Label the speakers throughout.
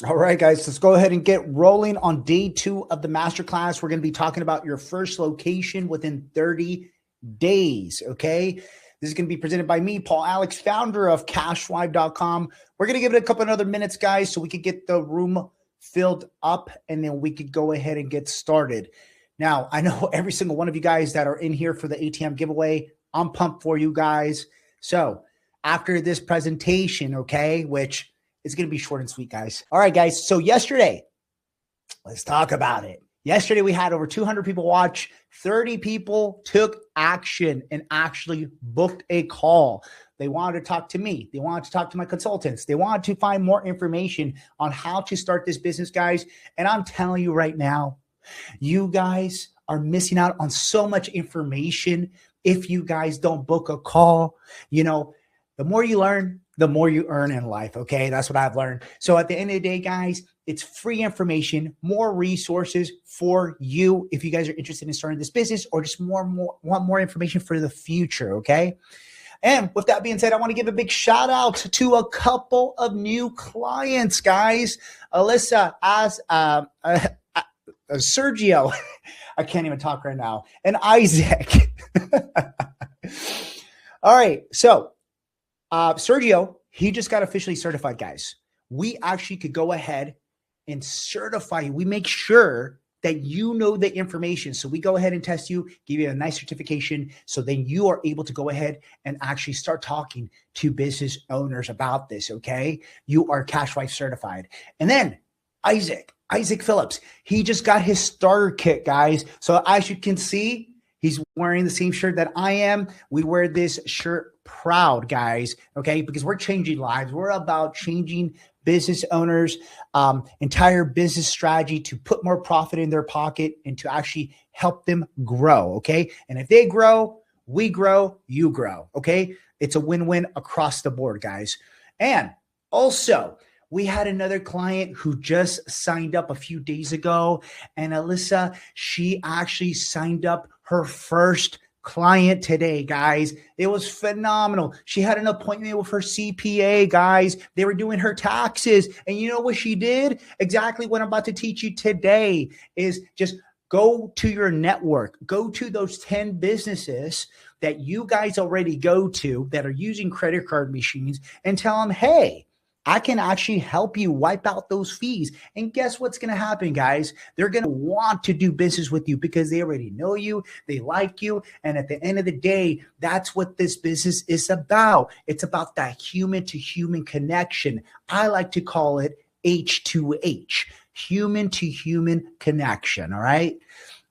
Speaker 1: All right, guys, let's go ahead and get rolling on day 2 of the masterclass. We're going to be talking about your first location within 30 days. Okay. This is going to be presented by me, Paul Alex, founder of cashfly.com. We're going to give it a couple of other minutes, guys, so we could get the room filled up and then we could go ahead and get started. Now, I know every single one of you guys that are in here for the ATM giveaway, I'm pumped for you guys. So after this presentation, okay, which is going to be short and sweet, guys. All right, guys. So yesterday, let's talk about it. Yesterday, we had over 200 people watch. 30 people took action and actually booked a call. They wanted to talk to me. They wanted to talk to my consultants. They wanted to find more information on how to start this business, guys. And I'm telling you right now, you guys are missing out on so much information if you guys don't book a call. You know, the more you learn, the more you earn in life. Okay. That's what I've learned. So at the end of the day, guys, it's free information, more resources for you if you guys are interested in starting this business or just want more information for the future. Okay. And with that being said, I want to give a big shout out to a couple of new clients, guys. Alyssa, as Sergio, I can't even talk right now, and Isaac. All right. So Sergio, he just got officially certified, guys. We actually could go ahead and certify you. We make sure that you know the information. So we go ahead and test you, give you a nice certification. So then you are able to go ahead and actually start talking to business owners about this. Okay. You are CashFly certified. And then Isaac Phillips, he just got his starter kit, guys. So as you can see, he's wearing the same shirt that I am. We wear this shirt proud, guys, okay? Because we're changing lives. We're about changing business owners' entire business strategy to put more profit in their pocket and to actually help them grow, okay? And if they grow, we grow, you grow, okay? It's a win-win across the board, guys. And also, we had another client who just signed up a few days ago, and Alyssa, she actually signed up her first client today, guys. It was phenomenal. She had an appointment with her CPA, guys. They were doing her taxes. And you know what she did? Exactly what I'm about to teach you today is just go to your network, go to those 10 businesses that you guys already go to that are using credit card machines and tell them, hey, I can actually help you wipe out those fees. And guess what's going to happen, guys? They're going to want to do business with you because they already know you, they like you. And at the end of the day, that's what this business is about. It's about that human to human connection. I like to call it H2H, human to human connection. All right.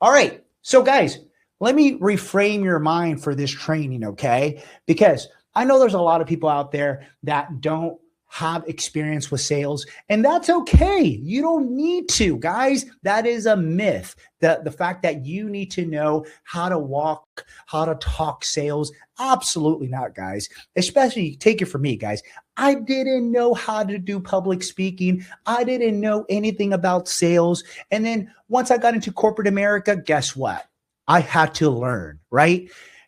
Speaker 1: All right. So guys, let me reframe your mind for this training. Okay. Because I know there's a lot of people out there that don't have experience with sales, and that's okay. You don't need to, guys. That is a myth. The fact that you need to know how to walk, how to talk sales, absolutely not, guys. Especially, take it from me, guys. I didn't know how to do public speaking. I didn't know anything about sales. And then once I got into corporate America, guess what? I had to learn, right?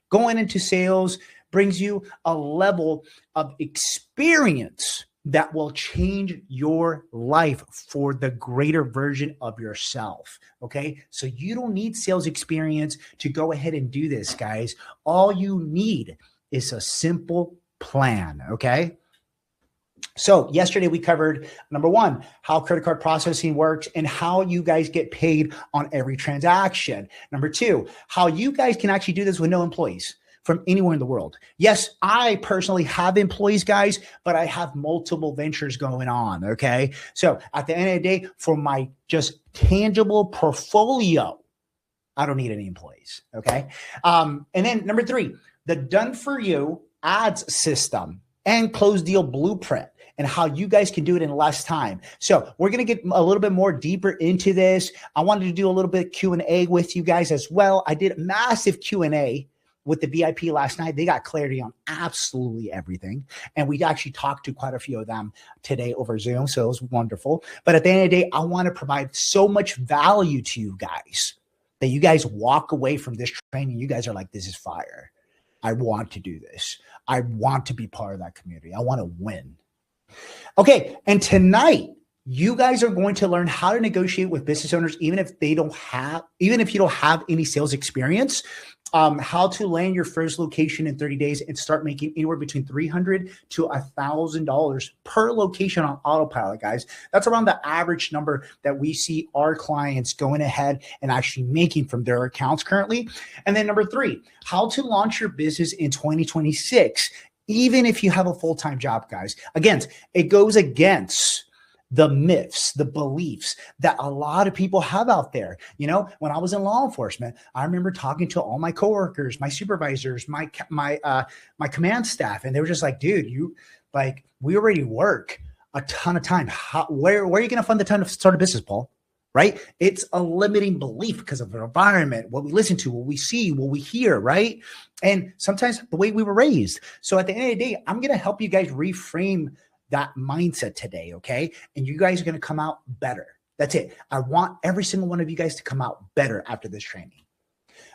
Speaker 1: Going into sales brings you a level of experience that will change your life for the greater version of yourself. Okay. So you don't need sales experience to go ahead and do this, guys. All you need is a simple plan. Okay. So yesterday we covered number 1, how credit card processing works and how you guys get paid on every transaction. Number 2, how you guys can actually do this with no employees from anywhere in the world. Yes, I personally have employees, guys, but I have multiple ventures going on, okay? So at the end of the day, for my just tangible portfolio, I don't need any employees, okay? And then number 3, the done-for-you ads system and closed deal blueprint and how you guys can do it in less time. So we're going to get a little bit more deeper into this. I wanted to do a little bit of Q&A with you guys as well. I did a massive Q&A with the VIP last night. They got clarity on absolutely everything. And we actually talked to quite a few of them today over Zoom. So it was wonderful. But at the end of the day, I want to provide so much value to you guys that you guys walk away from this training. You guys are like, this is fire. I want to do this. I want to be part of that community. I want to win. Okay. And tonight, You guys are going to learn how to negotiate with business owners, even if you don't have any sales experience. How to land your first location in 30 days and start making anywhere between $300 to $1,000 per location on autopilot, guys. That's around the average number that we see our clients going ahead and actually making from their accounts currently. And then number 3, how to launch your business in 2026, even if you have a full-time job, guys. Again, it goes against the myths, the beliefs that a lot of people have out there. You know, when I was in law enforcement, I remember talking to all my coworkers, my supervisors, my command staff, and they were just like, dude, we already work a ton of time. Where are you going to find the time to start a business, Paul? Right? It's a limiting belief because of the environment, what we listen to, what we see, what we hear, right? And sometimes the way we were raised. So at the end of the day, I'm going to help you guys reframe that mindset today, okay? And you guys are going to come out better. That's it. I want every single one of you guys to come out better after this training.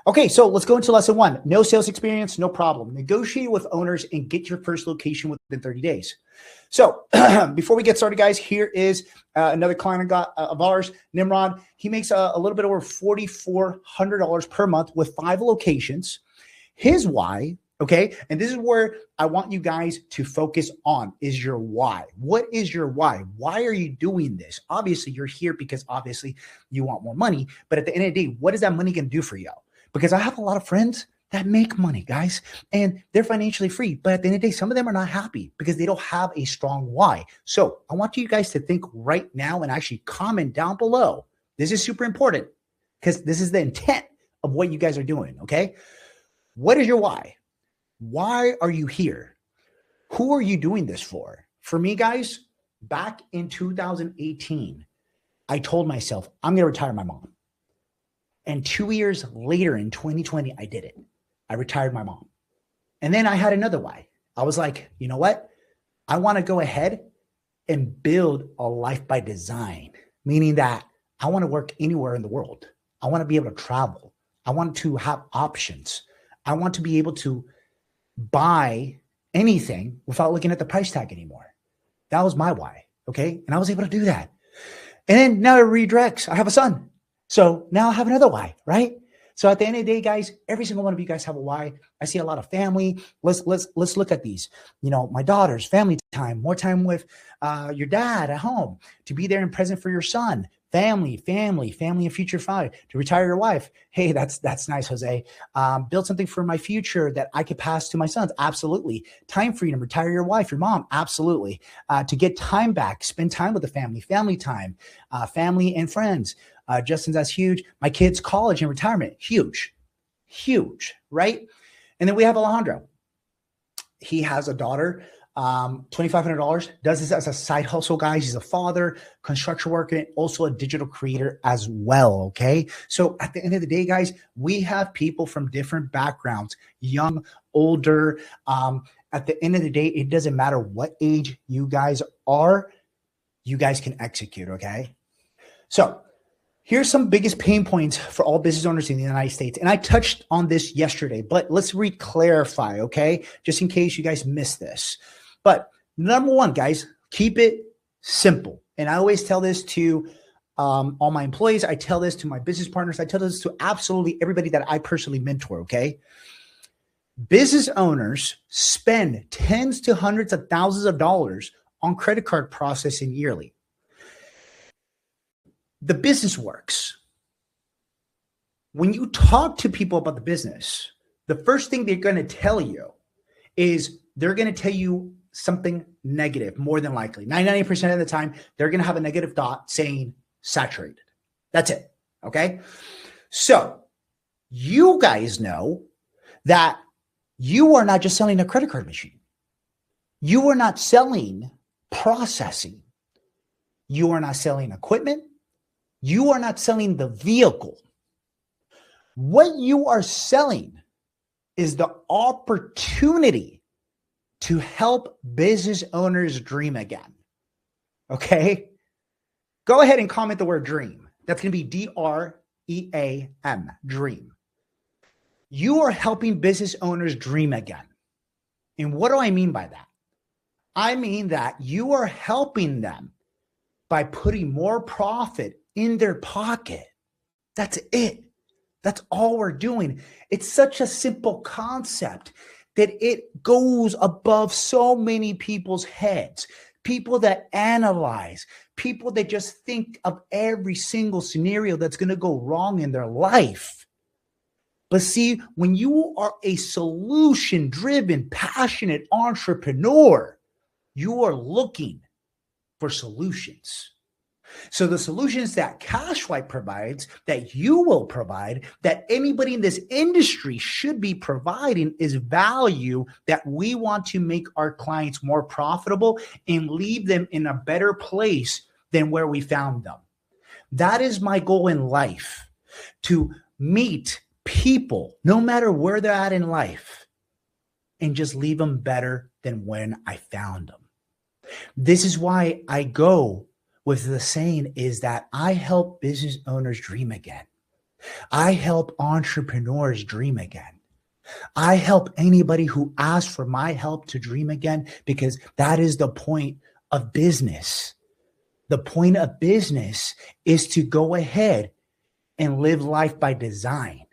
Speaker 1: Okay, so let's go into lesson 1. No sales experience, no problem. Negotiate with owners and get your first location within 30 days. So before we get started, guys, here is another client of ours, Nimrod. He makes a little bit over $4,400 per month with 5 locations. His why, okay, and this is where I want you guys to focus on, is your why. What is your why? Why are you doing this? Obviously, you're here because obviously you want more money. But at the end of the day, what is that money going to do for you? Because I have a lot of friends that make money, guys, and they're financially free. But at the end of the day, some of them are not happy because they don't have a strong why. So I want you guys to think right now and actually comment down below. This is super important because this is the intent of what you guys are doing, okay? What is your why? Why are you here? Who are you doing this for? For me, guys, back in 2018, I told myself, I'm going to retire my mom. And 2 years later in 2020, I did it. I retired my mom. And then I had another why. I was like, you know what? I want to go ahead and build a life by design, meaning that I want to work anywhere in the world. I want to be able to travel. I want to have options. I want to be able to buy anything without looking at the price tag anymore. That was my why. Okay. And I was able to do that. And then now it redirects. I have a son. So now I have another why, right? So at the end of the day, guys, every single one of you guys have a why. I see a lot of family. Let's look at these. You know, my daughters, family time, more time with your dad at home, to be there and present for your son. Family and future father, to retire your wife. Hey, that's nice, Jose. Build something for my future that I could pass to my sons. Absolutely. Time freedom, retire your wife, your mom. Absolutely. To get time back, spend time with the family time, family and friends. Justin's, that's huge. My kids' college and retirement, huge, right? And then we have Alejandro. He has a daughter. $2,500, does this as a side hustle, guys. He's a father, construction worker, and also a digital creator as well, okay? So at the end of the day, guys, we have people from different backgrounds, young, older. At the end of the day, it doesn't matter what age you guys are, you guys can execute, okay? So here's some biggest pain points for all business owners in the United States. And I touched on this yesterday, but let's re-clarify, okay? Just in case you guys missed this. But number 1, guys, keep it simple. And I always tell this to all my employees. I tell this to my business partners. I tell this to absolutely everybody that I personally mentor, okay? Business owners spend tens to hundreds of thousands of dollars on credit card processing yearly. The business works. When you talk to people about the business, the first thing they're going to tell you is they're going to tell you something negative, more than likely. 99% of the time, they're going to have a negative thought saying saturated. That's it. Okay. So you guys know that you are not just selling a credit card machine. You are not selling processing. You are not selling equipment. You are not selling the vehicle. What you are selling is the opportunity to help business owners dream again. Okay? Go ahead and comment the word dream. That's going to be DREAM, dream. You are helping business owners dream again. And what do I mean by that? I mean that you are helping them by putting more profit in their pocket. That's it. That's all we're doing. It's such a simple concept that it goes above so many people's heads. People that analyze, people that just think of every single scenario that's going to go wrong in their life. But see, when you are a solution-driven, passionate entrepreneur, you are looking for solutions. So the solutions that Cashflight provides, that you will provide, that anybody in this industry should be providing is value that we want to make our clients more profitable and leave them in a better place than where we found them. That is my goal in life, to meet people, no matter where they're at in life, and just leave them better than when I found them. This is why I go with the saying is that I help business owners dream again. I help entrepreneurs dream again. I help anybody who asks for my help to dream again, because that is the point of business. The point of business is to go ahead and live life by design.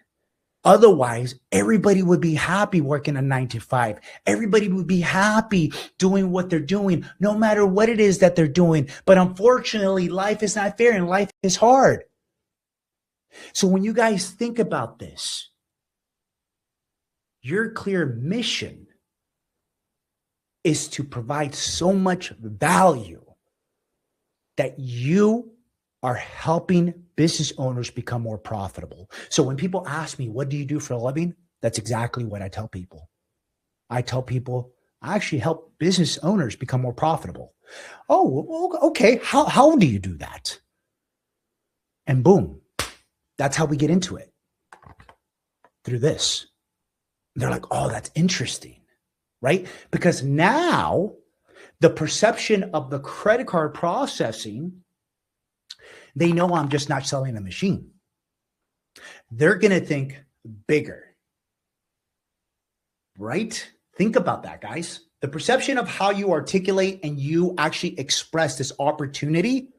Speaker 1: Otherwise, everybody would be happy working a 9 to 5. Everybody would be happy doing what they're doing, no matter what it is that they're doing. But unfortunately, life is not fair and life is hard. So when you guys think about this, your clear mission is to provide so much value that you are helping business owners become more profitable. So when people ask me, what do you do for a living? That's exactly what I tell people. I tell people, I actually help business owners become more profitable. Oh, okay. How do you do that? And boom, that's how we get into it, through this. They're like, oh, that's interesting, right? Because now the perception of the credit card processing, they know I'm just not selling a machine. They're going to think bigger, right? Think about that, guys. The perception of how you articulate and you actually express this opportunity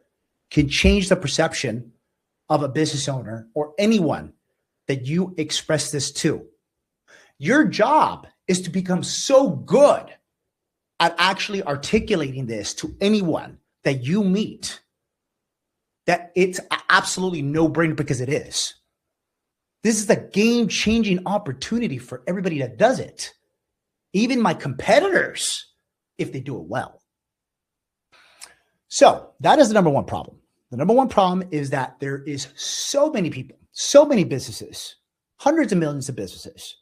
Speaker 1: can change the perception of a business owner or anyone that you express this to. Your job is to become so good at actually articulating this to anyone that you meet that it's absolutely no-brainer, because it is. This is a game-changing opportunity for everybody that does it. Even my competitors, if they do it well. So that is the number one problem. The number one problem is that there is so many people, so many businesses, hundreds of millions of businesses,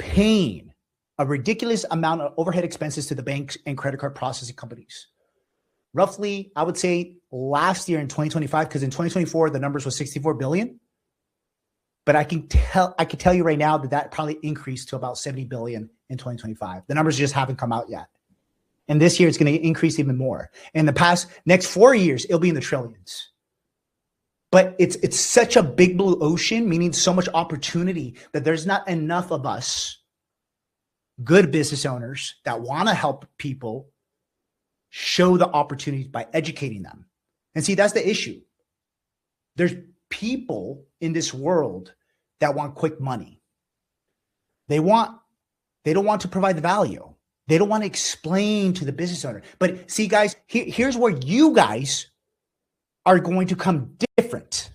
Speaker 1: paying a ridiculous amount of overhead expenses to the banks and credit card processing companies. Roughly, I would say last year in 2025, because in 2024, the numbers was 64 billion. But I can tell you right now that probably increased to about 70 billion in 2025. The numbers just haven't come out yet. And this year it's going to increase even more. In the next 4 years, it'll be in the trillions. But it's such a big blue ocean, meaning so much opportunity, that there's not enough of us good business owners that want to help people show the opportunities by educating them. And see, that's the issue. There's people in this world that want quick money. They don't want to provide the value. They don't want to explain to the business owner. But see, guys, here's where you guys are going to come different.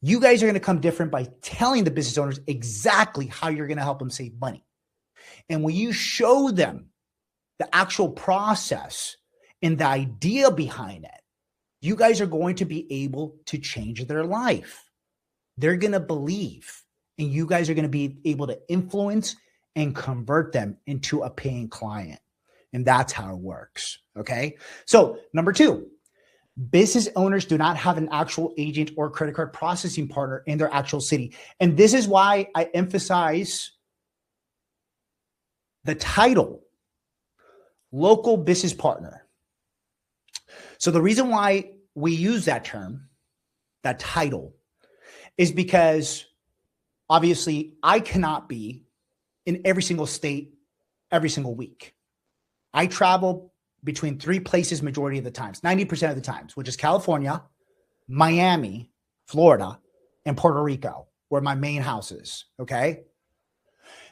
Speaker 1: You guys are going to come different by telling the business owners exactly how you're going to help them save money. And when you show them the actual process and the idea behind it, you guys are going to be able to change their life. They're going to believe, and you guys are going to be able to influence and convert them into a paying client. And that's how it works. Okay. So number 2, business owners do not have an actual agent or credit card processing partner in their actual city. And this is why I emphasize the title, local business partner. So the reason why we use that term, that title, is because obviously I cannot be in every single state every single week. I travel between three places majority of the times, 90% of the times, which is California, Miami, Florida, and Puerto Rico, where my main house is. Okay.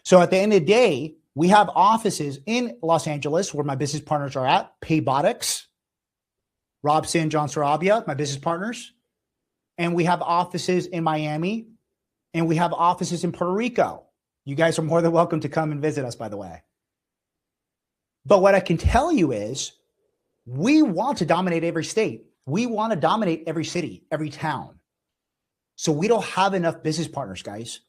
Speaker 1: So at the end of the day, we have offices in Los Angeles where my business partners are at, Paybotics, Robson, John Sarabia, my business partners. And we have offices in Miami, and we have offices in Puerto Rico. You guys are more than welcome to come and visit us, by the way. But what I can tell you is we want to dominate every state. We want to dominate every city, every town. So we don't have enough business partners, guys.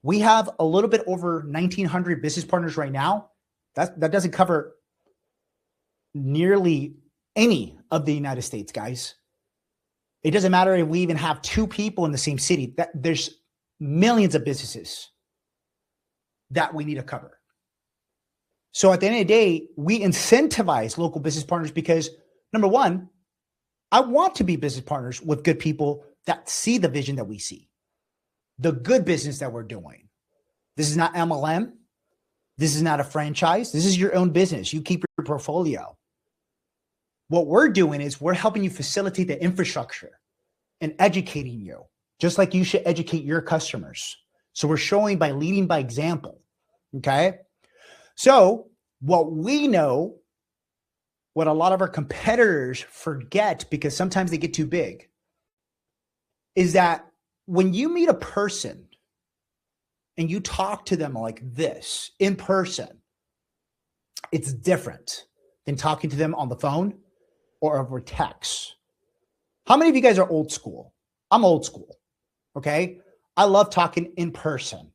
Speaker 1: We have a little bit over 1,900 business partners right now. That doesn't cover nearly any of the United States, guys. It doesn't matter if we even have two people in the same city. There's millions of businesses that we need to cover. So at the end of the day, we incentivize local business partners because, number one, I want to be business partners with good people that see the vision that we see, the good business that we're doing. This is not MLM. This is not a franchise. This is your own business. You keep your portfolio. What we're doing is we're helping you facilitate the infrastructure and educating you, just like you should educate your customers. So we're showing by leading by example. Okay. So what we know, what a lot of our competitors forget because sometimes they get too big, is that when you meet a person and you talk to them like this in person, it's different than talking to them on the phone or over text. How many of you guys are old school? I'm old school. Okay. I love talking in person.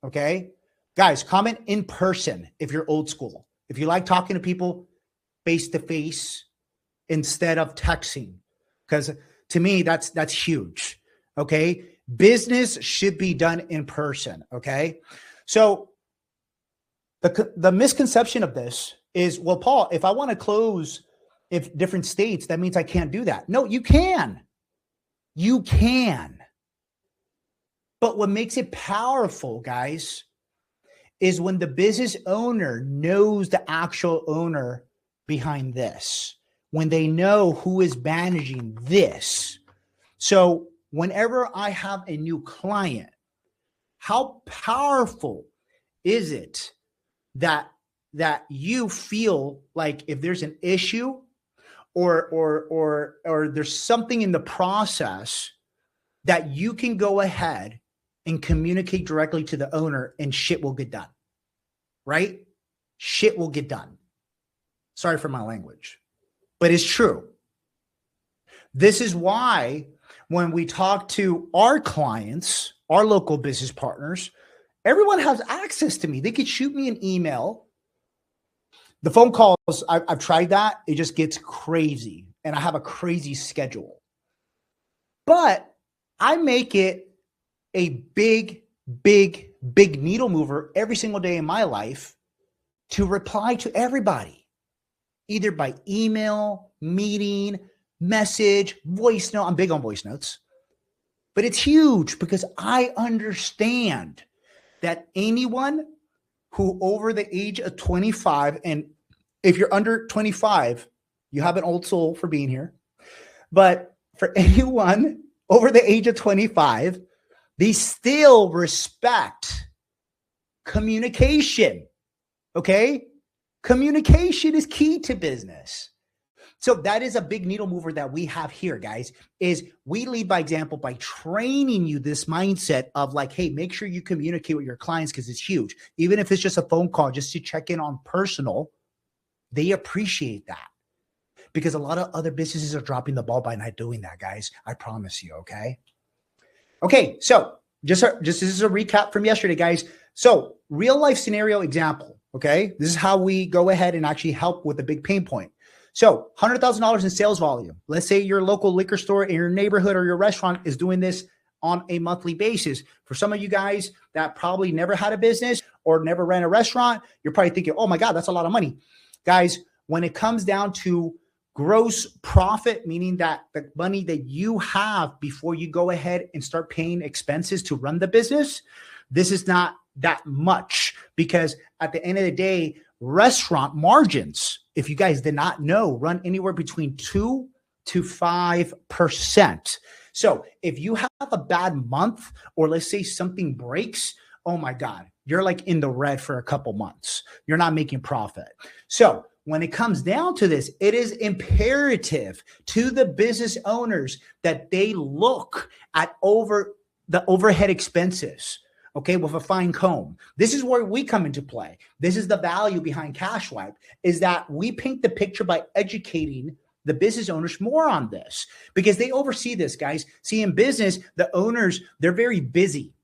Speaker 1: Okay. Guys, comment in person if you're old school. If you like talking to people face to face instead of texting, because to me, that's huge. Okay. Business should be done in person. Okay. So the misconception of this is, well, Paul, if I want to close if different states, that means I can't do that. No, you can. You can. But what makes it powerful, guys, is when the business owner knows the actual owner behind this, when they know who is managing this. So whenever I have a new client, how powerful is it that you feel like if there's an issue or there's something in the process that you can go ahead and communicate directly to the owner and shit will get done, right? Shit will get done. Sorry for my language, but it's true. This is why when we talk to our clients, our local business partners, everyone has access to me. They could shoot me an email. The phone calls, I've tried that. It just gets crazy. And I have a crazy schedule. But I make it a big needle mover every single day in my life to reply to everybody, either by email, meeting, message, voice note. I'm big on voice notes. But it's huge because I understand that anyone who over the age of 25, and if you're under 25, you have an old soul for being here. But for anyone over the age of 25, they still respect communication. Okay? Communication is key to business. So that is a big needle mover that we have here, guys, is we lead by example by training you this mindset of like, hey, make sure you communicate with your clients because it's huge. Even if it's just a phone call, just to check in on personal, they appreciate that because a lot of other businesses are dropping the ball by not doing that, guys. I promise you, okay? Okay, so just this is a recap from yesterday, guys. So real life scenario example, okay? This is how we go ahead and actually help with a big pain point. So $100,000 in sales volume. Let's say your local liquor store in your neighborhood or your restaurant is doing this on a monthly basis. For some of you guys that probably never had a business or never ran a restaurant, you're probably thinking, oh my God, that's a lot of money. Guys, when it comes down to gross profit, meaning that the money that you have before you go ahead and start paying expenses to run the business, this is not that much because at the end of the day, restaurant margins if you guys did not know, run anywhere between 2 to 5%. So if you have a bad month, or let's say something breaks, oh my God, you're like in the red for a couple months. You're not making profit. So when it comes down to this, it is imperative to the business owners that they look at the overhead expenses, okay, with a fine comb. This is where we come into play. This is the value behind Cash Wipe, is that we paint the picture by educating the business owners more on this, because they oversee this, guys. See, in business, the owners, they're very busy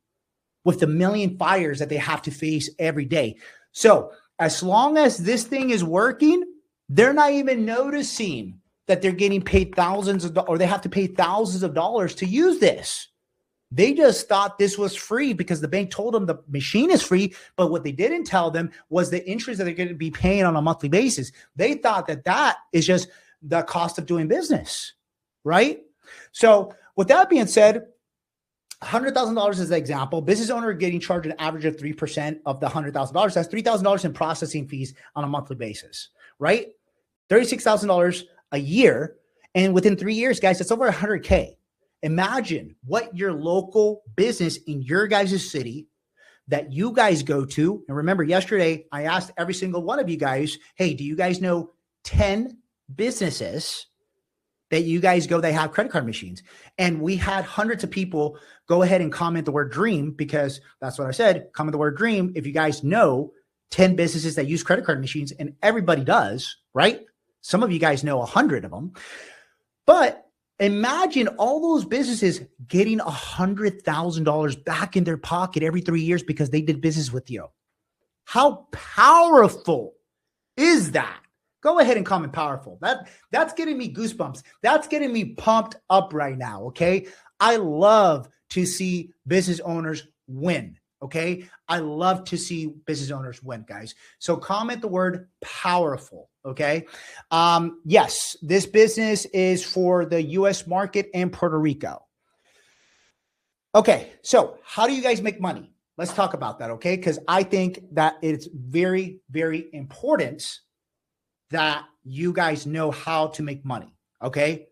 Speaker 1: with the million fires that they have to face every day. So as long as this thing is working, they're not even noticing that they're getting paid thousands of dollars, or they have to pay thousands of dollars to use this. They just thought this was free because the bank told them the machine is free. But what they didn't tell them was the interest that they're going to be paying on a monthly basis. They thought that that is just the cost of doing business, right? So with that being said, $100,000 is the example. Business owner getting charged an average of 3% of the $100,000. That's $3,000 in processing fees on a monthly basis, right? $36,000 a year. And within 3 years, guys, that's over $100K. Imagine what your local business in your guys' city that you guys go to. And remember, yesterday, I asked every single one of you guys, hey, do you guys know 10 businesses that you guys go, they have credit card machines? And we had hundreds of people go ahead and comment the word dream, because that's what I said. Comment the word dream if you guys know 10 businesses that use credit card machines, and everybody does, right? Some of you guys know 100 of them. But imagine all those businesses getting $100,000 back in their pocket every 3 years because they did business with you. How powerful is that? Go ahead and comment powerful. That's getting me goosebumps. That's getting me pumped up right now, okay? I love to see business owners win, okay? I love to see business owners win, guys. So comment the word powerful, okay? Yes, this business is for the U.S. market and Puerto Rico. Okay, so how do you guys make money? Let's talk about that, okay? Because I think that it's very, very important that you guys know how to make money, okay?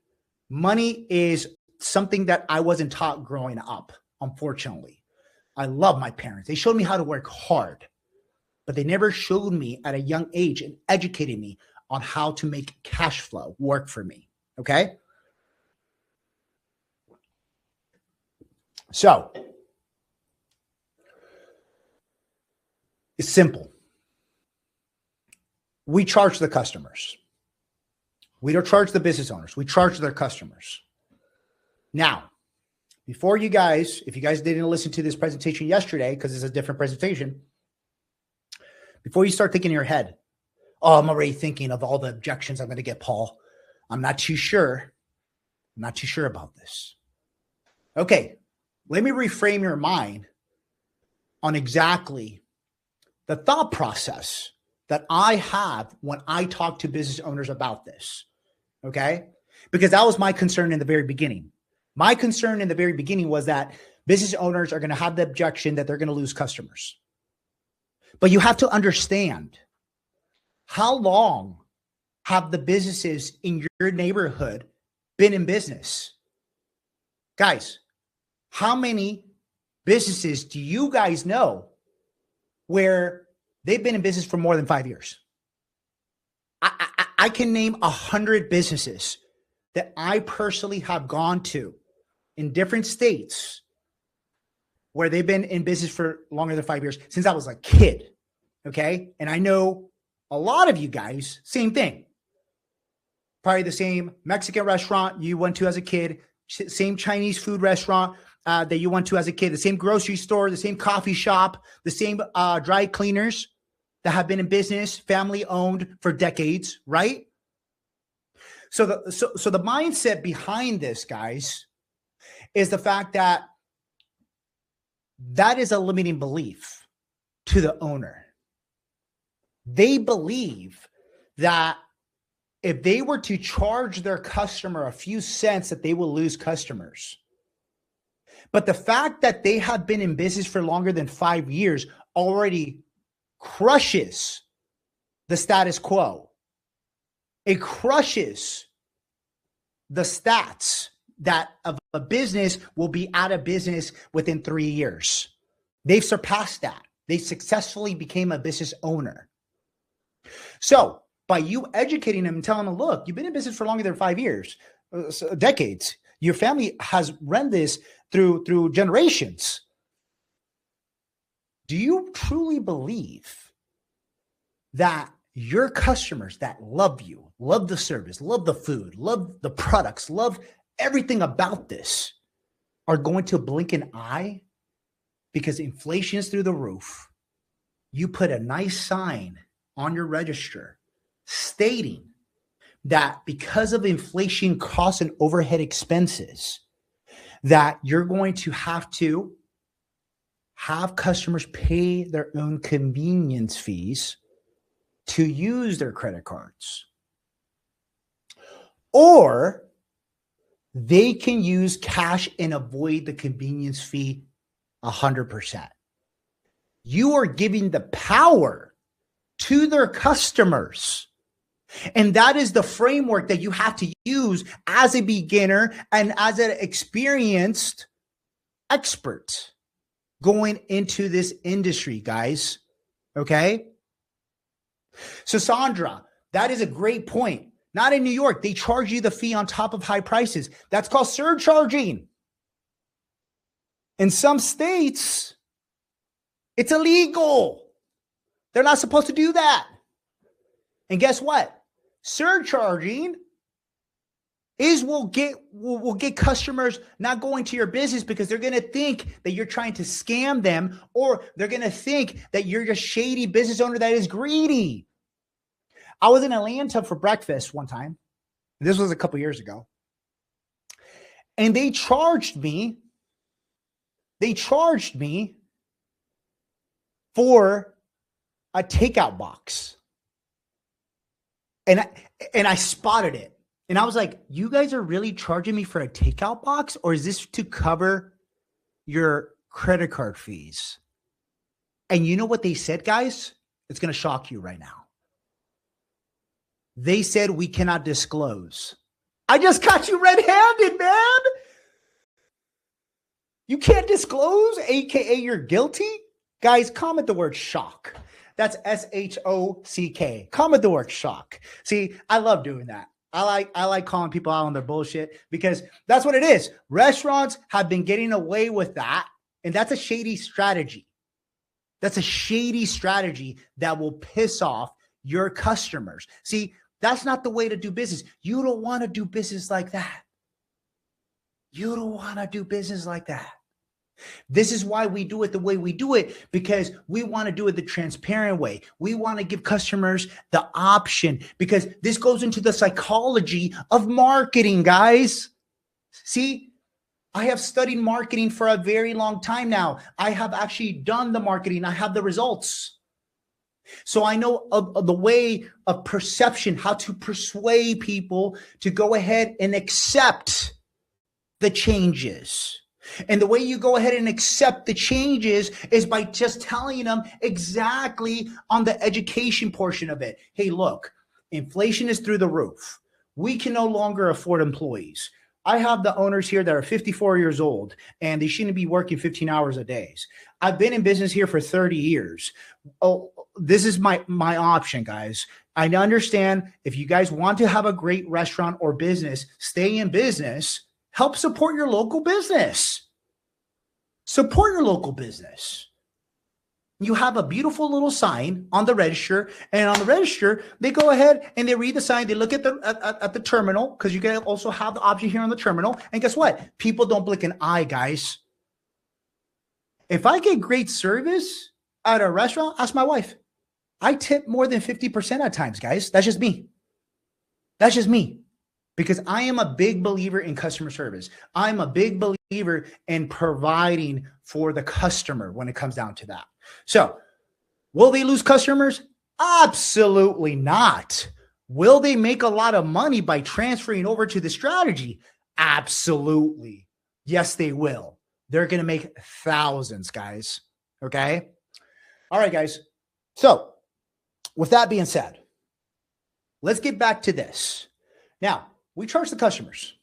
Speaker 1: Money is something that I wasn't taught growing up, unfortunately. I love my parents. They showed me how to work hard, but they never showed me at a young age and educated me on how to make cash flow work for me, okay? So it's simple. We charge the customers. We don't charge the business owners. We charge their customers. Now, before you guys, if you guys didn't listen to this presentation yesterday, because it's a different presentation, before you start thinking in your head, oh, I'm already thinking of all the objections I'm going to get, Paul. I'm not too sure. I'm not too sure about this. Okay, let me reframe your mind on exactly the thought process that I have when I talk to business owners about this, okay? Because that was my concern in the very beginning. My concern in the very beginning was that business owners are going to have the objection that they're going to lose customers. But you have to understand, how long have the businesses in your neighborhood been in business? Guys, how many businesses do you guys know where they've been in business for more than 5 years? I can name 100 businesses that I personally have gone to in different states where they've been in business for longer than 5 years since I was a kid, okay? And I know a lot of you guys, same thing. Probably the same Mexican restaurant you went to as a kid, same Chinese food restaurant that you went to as a kid, the same grocery store, the same coffee shop, the same dry cleaners that have been in business, family owned for decades, right? So the mindset behind this, guys, is the fact that that is a limiting belief to the owner. They believe that if they were to charge their customer a few cents, that they will lose customers. But the fact that they have been in business for longer than 5 years already crushes the status quo. It crushes the stats that of a business will be out of business within 3 years. They've surpassed that. They successfully became a business owner. So by you educating them and telling them, look, you've been in business for longer than 5 years, decades. Your family has run this through generations. Do you truly believe that your customers that love you, love the service, love the food, love the products, love everything about this are going to blink an eye because inflation is through the roof? You put a nice sign on your register stating that because of inflation costs and overhead expenses, that you're going to have customers pay their own convenience fees to use their credit cards. Or they can use cash and avoid the convenience fee 100%. You are giving the power to their customers. And that is the framework that you have to use as a beginner and as an experienced expert going into this industry, guys. Okay? So Sandra, that is a great point. Not in New York. They charge you the fee on top of high prices. That's called surcharging. In some states, it's illegal. They're not supposed to do that. And guess what? Surcharging will get customers not going to your business because they're going to think that you're trying to scam them, or they're going to think that you're a shady business owner that is greedy. I was in Atlanta for breakfast one time. This was a couple years ago. And they charged me for a takeout box. And I spotted it. And I was like, you guys are really charging me for a takeout box? Or is this to cover your credit card fees? And you know what they said, guys? It's going to shock you right now. They said, we cannot disclose. I just caught you red-handed, man. You can't disclose, AKA you're guilty? Guys, comment the word shock. That's SHOCK. Comment the word shock. See, I love doing that. I like calling people out on their bullshit because that's what it is. Restaurants have been getting away with that, and that's a shady strategy. That's a shady strategy that will piss off your customers. See, that's not the way to do business. You don't want to do business like that. You don't want to do business like that. This is why we do it the way we do it, because we want to do it the transparent way. We want to give customers the option, because this goes into the psychology of marketing, guys. See, I have studied marketing for a very long time now. I have actually done the marketing. I have the results. So I know of the way of perception, how to persuade people to go ahead and accept the changes. And the way you go ahead and accept the changes is by just telling them exactly on the education portion of it. Hey, look, inflation is through the roof. We can no longer afford employees. I have the owners here that are 54 years old and they shouldn't be working 15 hours a day. I've been in business here for 30 years. Oh, this is my option, guys. I understand if you guys want to have a great restaurant or business, stay in business, help support your local business. Support your local business. You have a beautiful little sign on the register, and on the register, they go ahead and they read the sign. They look at the terminal, because you can also have the option here on the terminal. And guess what? People don't blink an eye, guys. If I get great service at a restaurant, ask my wife. I tip more than 50% at times, guys. That's just me. That's just me. Because I am a big believer in customer service. I'm a big believer in providing for the customer when it comes down to that. So, will they lose customers? Absolutely not. Will they make a lot of money by transferring over to the strategy? Absolutely. Yes, they will. They're going to make thousands, guys. Okay? All right, guys. So, with that being said, let's get back to this. Now, we charge the customers.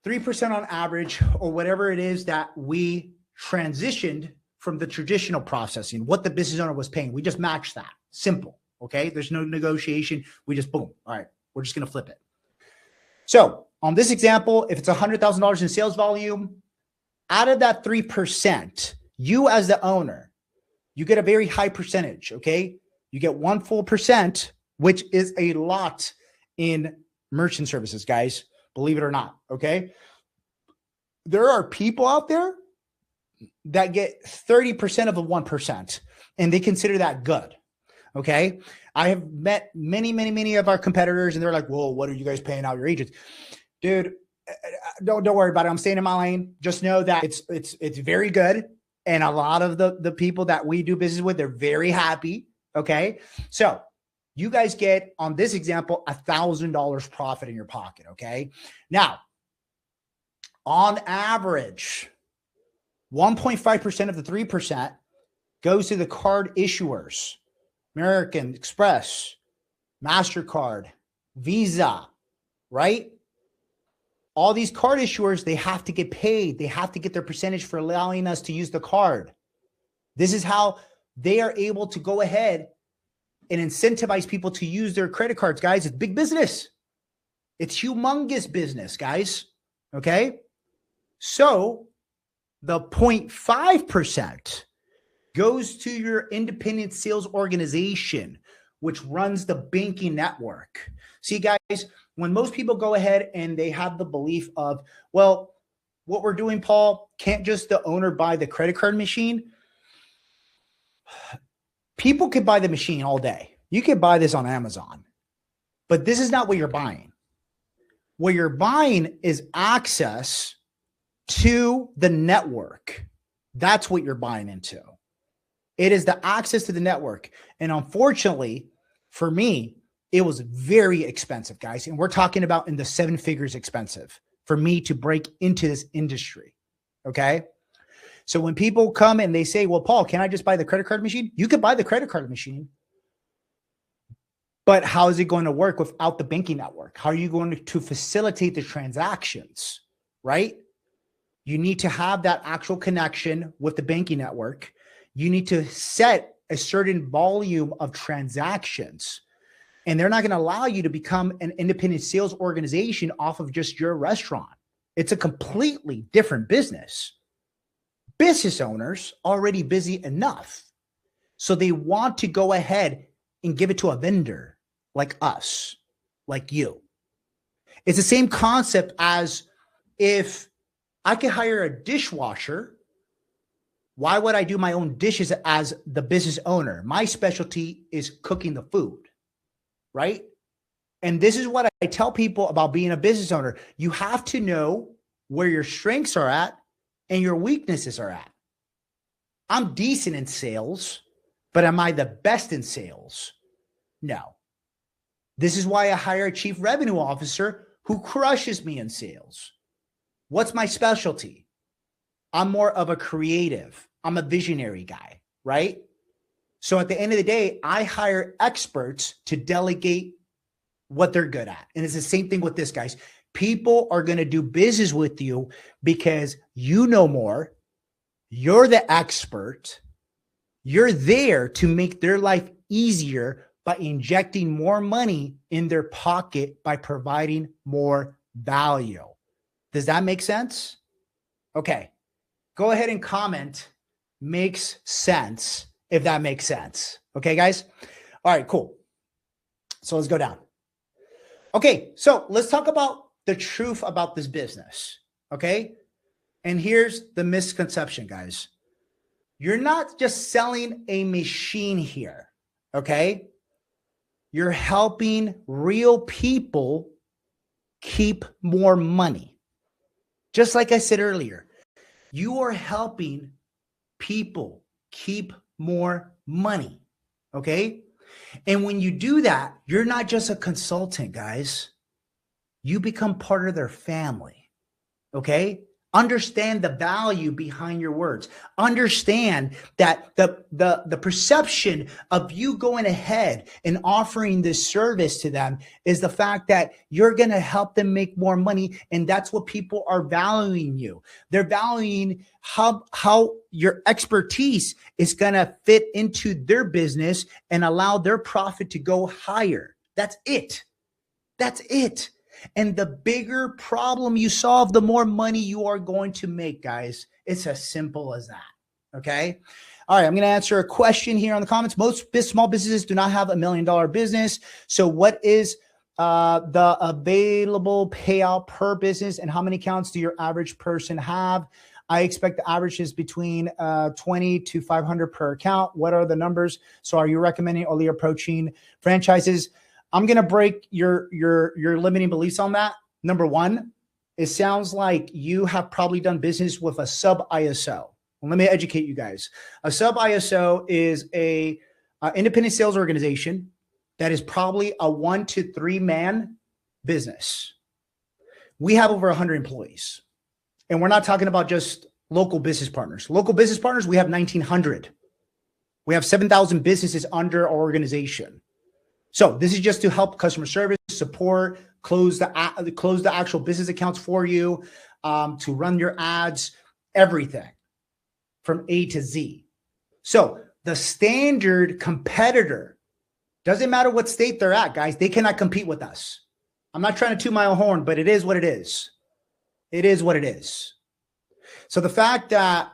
Speaker 1: 3% on average, or whatever it is that we transitioned from the traditional processing, what the business owner was paying. We just match that. Simple. Okay. There's no negotiation. We just boom. All right. We're just going to flip it. So on this example, if it's $100,000 in sales volume, out of that 3%, you as the owner, you get a very high percentage. Okay. You get 1 full percent, which is a lot in merchant services, guys. Believe it or not. Okay. There are people out there that get 30% of the 1%, and they consider that good. Okay. I have met many of our competitors, and they're like, whoa, what are you guys paying out your agents? Dude, don't worry about it. I'm staying in my lane. Just know that it's very good. And a lot of the people that we do business with, they're very happy. Okay. So you guys get, on this example, $1,000 profit in your pocket. Okay. Now, on average, 1.5% of the 3% goes to the card issuers: American Express, MasterCard, Visa, right? All these card issuers, they have to get paid. They have to get their percentage for allowing us to use the card. This is how they are able to go ahead and incentivize people to use their credit cards, guys. It's big business. It's humongous business, guys. Okay. So the 0.5% goes to your independent sales organization, which runs the banking network. See, guys, when most people go ahead and they have the belief of, well, what we're doing, Paul, can't just the owner buy the credit card machine? People could buy the machine all day. You could buy this on Amazon, but this is not what you're buying. What you're buying is access to the network. That's what you're buying into. It is the access to the network. And unfortunately, for me, it was very expensive, guys. And we're talking about in the 7 figures expensive for me to break into this industry. Okay. So when people come and they say, well, Paul, can I just buy the credit card machine? You could buy the credit card machine, but how is it going to work without the banking network? How are you going to facilitate the transactions, right? You need to have that actual connection with the banking network. You need to set a certain volume of transactions, and they're not going to allow you to become an independent sales organization off of just your restaurant. It's a completely different business. Business owners already busy enough, so they want to go ahead and give it to a vendor like us, like you. It's the same concept as if I could hire a dishwasher. Why would I do my own dishes as the business owner? My specialty is cooking the food, right? And this is what I tell people about being a business owner. You have to know where your strengths are at and your weaknesses are at. I'm decent in sales, but am I the best in sales? No. This is why I hire a chief revenue officer who crushes me in sales. What's my specialty? I'm more of a creative. I'm a visionary guy, right? So at the end of the day, I hire experts to delegate what they're good at. And it's the same thing with this, guys. People are going to do business with you because you know more. You're the expert. You're there to make their life easier by injecting more money in their pocket by providing more value. Does that make sense? Okay. Go ahead and comment makes sense if that makes sense. Okay, guys? All right, cool. So let's go down. Okay, so let's talk about the truth about this business. Okay? And here's the misconception, guys. You're not just selling a machine here. Okay? You're helping real people keep more money. Just like I said earlier, you are helping people keep more money. Okay? And when you do that, you're not just a consultant, guys. You become part of their family. Okay? Understand the value behind your words. Understand that the perception of you going ahead and offering this service to them is the fact that you're going to help them make more money. And that's what people are valuing you. They're valuing how your expertise is going to fit into their business and allow their profit to go higher. That's it. That's it. And the bigger problem you solve, the more money you are going to make, guys. It's as simple as that. Okay. All right. I'm going to answer a question here on the comments. Most small businesses do not have $1 million business. So what is the available payout per business, and how many accounts do your average person have? I expect the average is between 20 to 500 per account. What are the numbers? So are you recommending only approaching franchises? I'm going to break your limiting beliefs on that. Number one, it sounds like you have probably done business with a sub ISO. Well, let me educate you guys. A sub ISO is a independent sales organization that is probably a 1 to 3 man business. We have over 100 employees, and we're not talking about just local business partners. Local business partners, we have 1,900. We have 7,000 businesses under our organization. So this is just to help customer service, support, close the actual business accounts for you, to run your ads, everything from A to Z. So the standard competitor, doesn't matter what state they're at, guys, they cannot compete with us. I'm not trying to toot my own horn, but it is what it is. It is what it is. So the fact that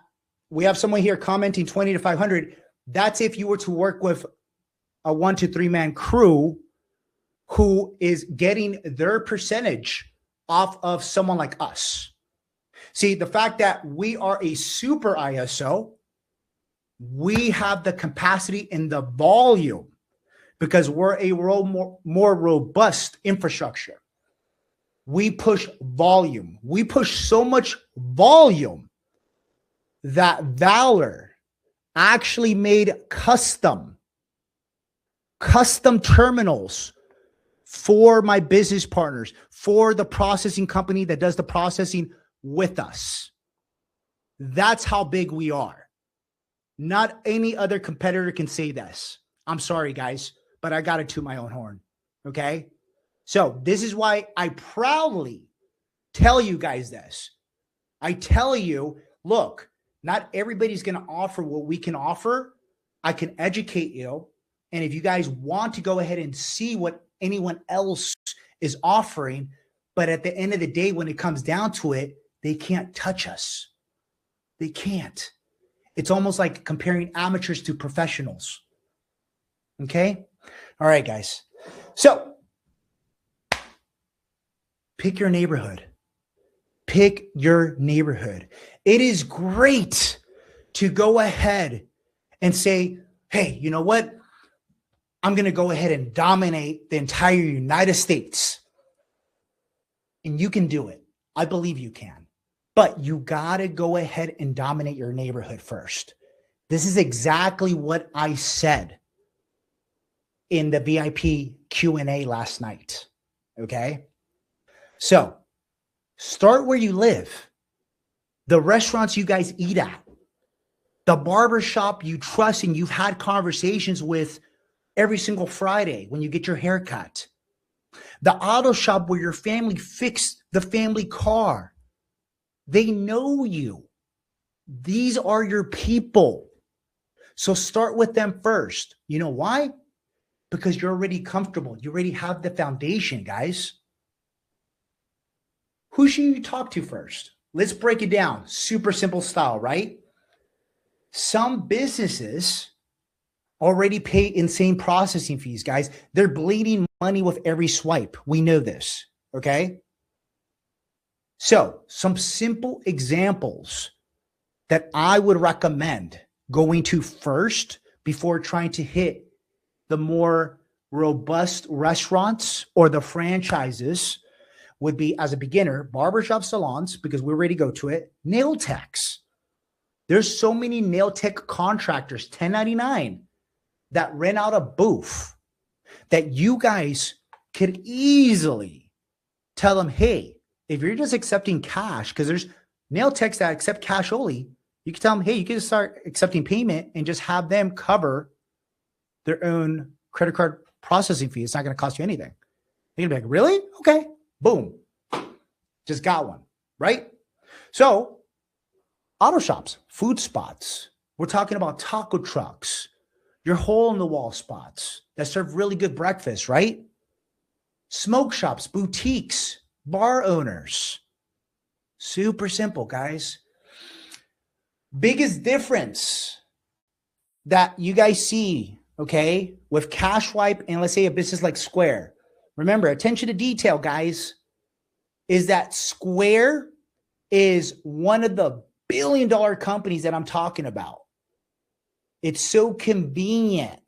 Speaker 1: we have someone here commenting 20 to 500, that's if you were to work with a 1 to 3 man crew who is getting their percentage off of someone like us. See, the fact that we are a super ISO, we have the capacity and the volume because we're a more robust infrastructure. We push volume. We push so much volume that Valor actually made custom terminals for my business partners, for the processing company that does the processing with us. That's how big we are. Not any other competitor can say this. I'm sorry, guys, but I got to toot my own horn. Okay. So this is why I proudly tell you guys this. I tell you, look, not everybody's going to offer what we can offer. I can educate you. And if you guys want to go ahead and see what anyone else is offering, but at the end of the day, when it comes down to it, they can't touch us. They can't. It's almost like comparing amateurs to professionals. Okay? All right, guys. So pick your neighborhood. Pick your neighborhood. It is great to go ahead and say, hey, you know what? I'm going to go ahead and dominate the entire United States. And you can do it. I believe you can. But you got to go ahead and dominate your neighborhood first. This is exactly what I said in the VIP Q&A last night. Okay? So start where you live. The restaurants you guys eat at. The barbershop you trust and you've had conversations with every single Friday when you get your hair cut. The auto shop where your family fixed the family car. They know you. These are your people. So start with them first. You know why? Because you're already comfortable. You already have the foundation, guys. Who should you talk to first? Let's break it down. Super simple style, right? Some businesses already pay insane processing fees, guys. They're bleeding money with every swipe. We know this, okay? So some simple examples that I would recommend going to first before trying to hit the more robust restaurants or the franchises would be, as a beginner, barbershop salons, because we're ready to go to it, nail techs. There's so many nail tech contractors, 1099, that rent out a booth that you guys could easily tell them, hey, if you're just accepting cash, because nail techs that accept cash only, you can tell them, hey, you can just start accepting payment and just have them cover their own credit card processing fee. It's not going to cost you anything. They're going to be like, really? Okay. Boom. Just got one, right? So auto shops, food spots. We're talking about taco trucks, your hole in the wall spots that serve really good breakfast, right? Smoke shops, boutiques, bar owners. Super simple, guys. Biggest difference that you guys see, okay, with CashWipe and let's say a business like Square. Remember, attention to detail, guys, is that Square is one of the billion-dollar companies that I'm talking about. It's so convenient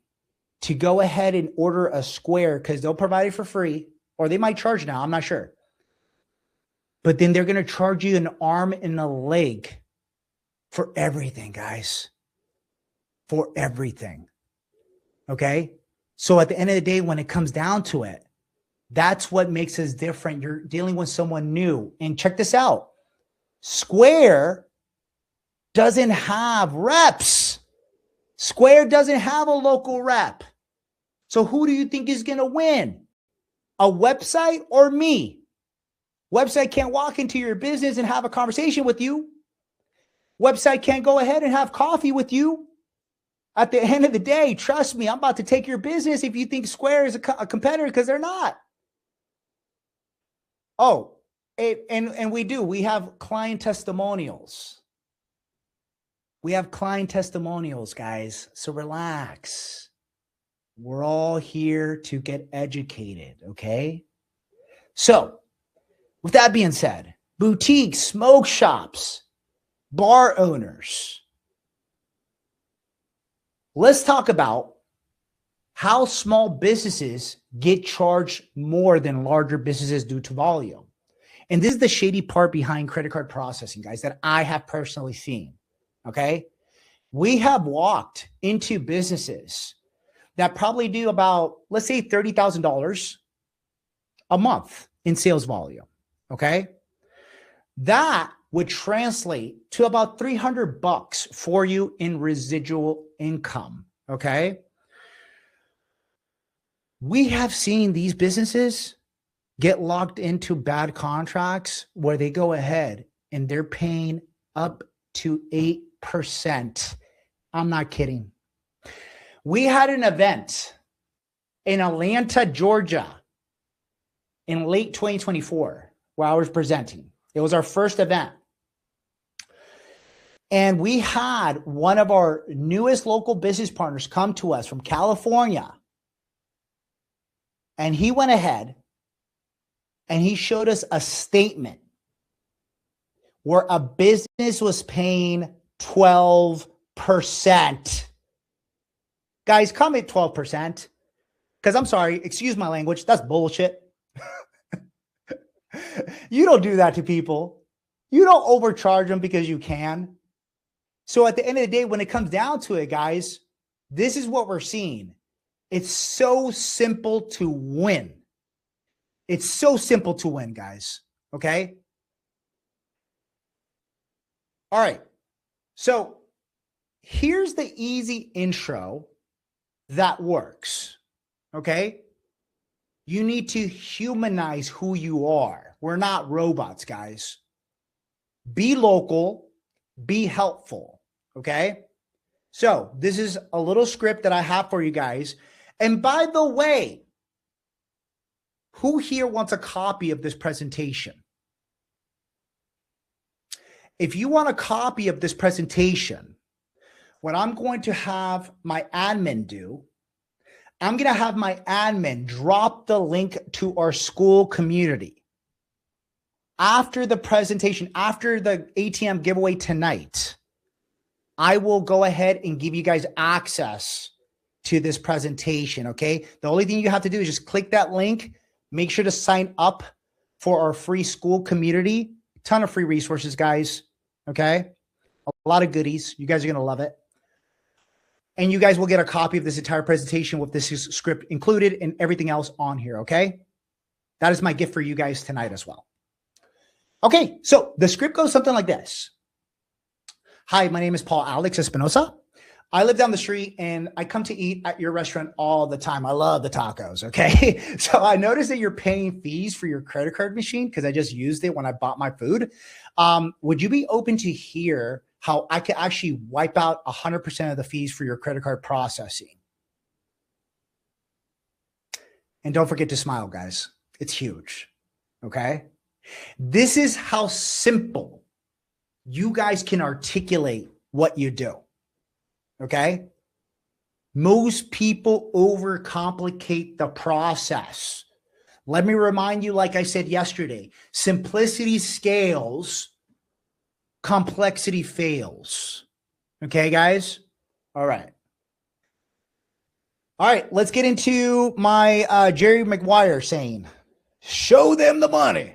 Speaker 1: to go ahead and order a Square because they'll provide it for free, or they might charge now. I'm not sure. But then they're going to charge you an arm and a leg for everything, guys. For everything. Okay? So at the end of the day, when it comes down to it, that's what makes us different. You're dealing with someone new. And check this out. Square doesn't have reps. Square doesn't have a local rep. So who do you think is going to win? A website or me? Website can't walk into your business and have a conversation with you. Website can't go ahead and have coffee with you. At the end of the day, trust me, I'm about to take your business if you think Square is a competitor, because they're not. Oh, and we do. We have client testimonials. We have client testimonials, guys. So relax. We're all here to get educated, okay? So, with that being said, boutiques, smoke shops, bar owners. Let's talk about how small businesses get charged more than larger businesses due to volume. And this is the shady part behind credit card processing, guys, that I have personally seen, okay? We have walked into businesses that probably do about, let's say, $30,000 a month in sales volume, okay? That would translate to about $300 for you in residual income, okay? We have seen these businesses get locked into bad contracts where they go ahead and they're paying up to 8%. I'm not kidding. We had an event in Atlanta, Georgia in late 2024 where I was presenting. It was our first event. And we had one of our newest local business partners come to us from California. And he went ahead and he showed us a statement where a business was paying 12%. Guys, comment 12%. Because I'm sorry, excuse my language, that's bullshit. You don't do that to people. You don't overcharge them because you can. So at the end of the day, when it comes down to it, guys, this is what we're seeing. It's so simple to win. It's so simple to win, guys. Okay? All right. So here's the easy intro that works. Okay? You need to humanize who you are. We're not robots, guys. Be local. Be helpful. Okay? So this is a little script that I have for you guys. And by the way, who here wants a copy of this presentation? If you want a copy of this presentation, what I'm going to have my admin do, I'm going to have my admin drop the link to our school community. After the presentation, after the ATM giveaway tonight, I will go ahead and give you guys access to this presentation, okay? The only thing you have to do is just click that link. Make sure to sign up for our free school community. Ton of free resources, guys, okay? A lot of goodies. You guys are going to love it. And you guys will get a copy of this entire presentation with this script included and everything else on here, okay? That is my gift for you guys tonight as well. Okay, so the script goes something like this. Hi, my name is Paul Alex Espinosa. I live down the street and I come to eat at your restaurant all the time. I love the tacos. Okay. So I noticed that you're paying fees for your credit card machine because I just used it when I bought my food. Would you be open to hear how I could actually wipe out 100% of the fees for your credit card processing? And don't forget to smile, guys. It's huge. Okay. This is how simple you guys can articulate what you do. Okay. Most people overcomplicate the process. Let me remind you, like I said yesterday, simplicity scales, complexity fails. Okay, guys? All right. All right, let's get into my Jerry Maguire saying, show them the money.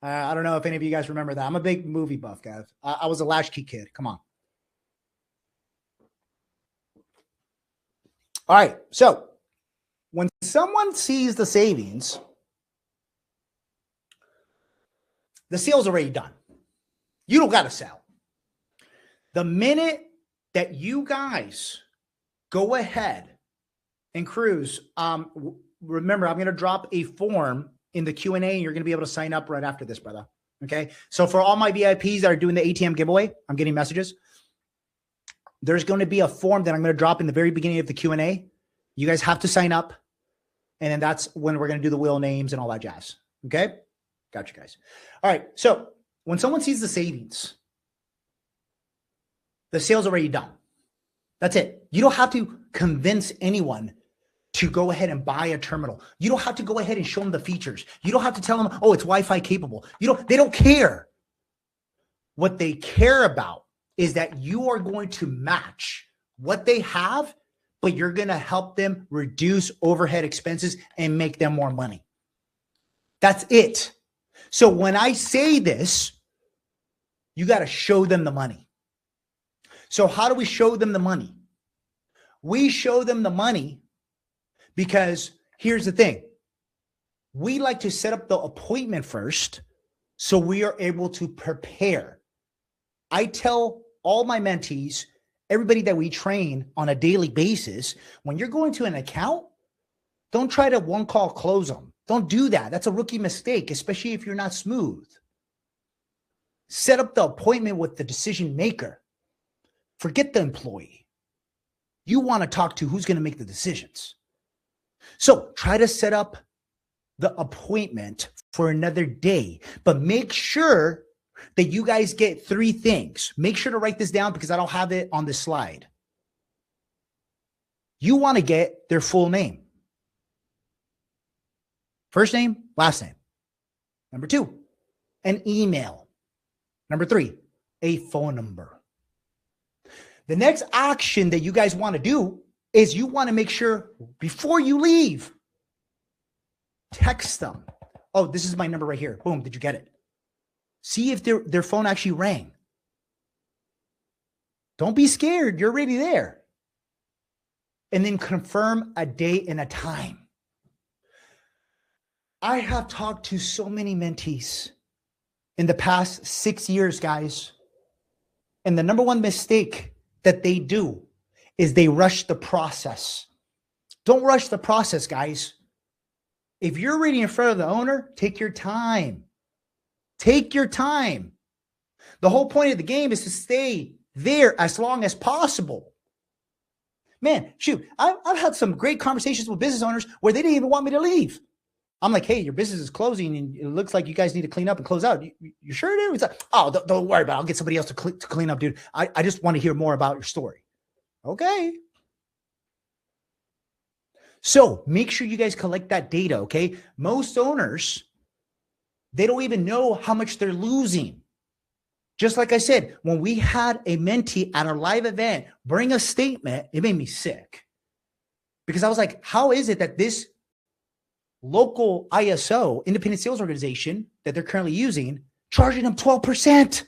Speaker 1: I don't know if any of you guys remember that. I'm a big movie buff, guys. I was a latchkey kid. Come on. All right, so when someone sees the savings, the sale's already done. You don't got to sell. The minute that you guys go ahead and cruise, remember, I'm going to drop a form in the Q&A, and you're going to be able to sign up right after this, brother. Okay, so for all my VIPs that are doing the ATM giveaway, I'm getting messages. There's going to be a form that I'm going to drop in the very beginning of the Q&A. You guys have to sign up. And then that's when we're going to do the wheel names and all that jazz. Okay. Got you guys. All right. So when someone sees the savings, the sale's already done. That's it. You don't have to convince anyone to go ahead and buy a terminal. You don't have to go ahead and show them the features. You don't have to tell them, oh, it's Wi-Fi capable. They don't care. What they care about is that you are going to match what they have, but you're going to help them reduce overhead expenses and make them more money. That's it. So when I say this, you got to show them the money. So how do we show them the money? We show them the money because here's the thing. We like to set up the appointment first so we are able to prepare. I tell all my mentees, everybody that we train on a daily basis, when you're going to an account, don't try to one call close them. Don't do that. That's a rookie mistake, especially if you're not smooth. Set up the appointment with the decision maker. Forget the employee. You want to talk to who's going to make the decisions. So try to set up the appointment for another day, but make sure that you guys get 3 things. Make sure to write this down because I don't have it on this slide. You want to get their full name. First name, last name. Number 2, an email. Number 3, a phone number. The next action that you guys want to do is you want to make sure before you leave, text them. Oh, this is my number right here. Boom, did you get it? See if their phone actually rang. Don't be scared. You're already there. And then confirm a date and a time. I have talked to so many mentees in the past 6 years, guys. And the number one mistake that they do is they rush the process. Don't rush the process, guys. If you're already in front of the owner, take your time. Take your time. The whole point of the game is to stay there as long as possible. Man, shoot, I've had some great conversations with business owners where they didn't even want me to leave. I'm like, hey, your business is closing and it looks like you guys need to clean up and close out. You sure do? It's like, oh, don't worry about it. I'll get somebody else to clean up, dude. I just want to hear more about your story. Okay. So make sure you guys collect that data, okay? Most owners, they don't even know how much they're losing. Just like I said, when we had a mentee at our live event bring a statement, it made me sick. Because I was like, how is it that this local ISO, independent sales organization that they're currently using, charging them 12%?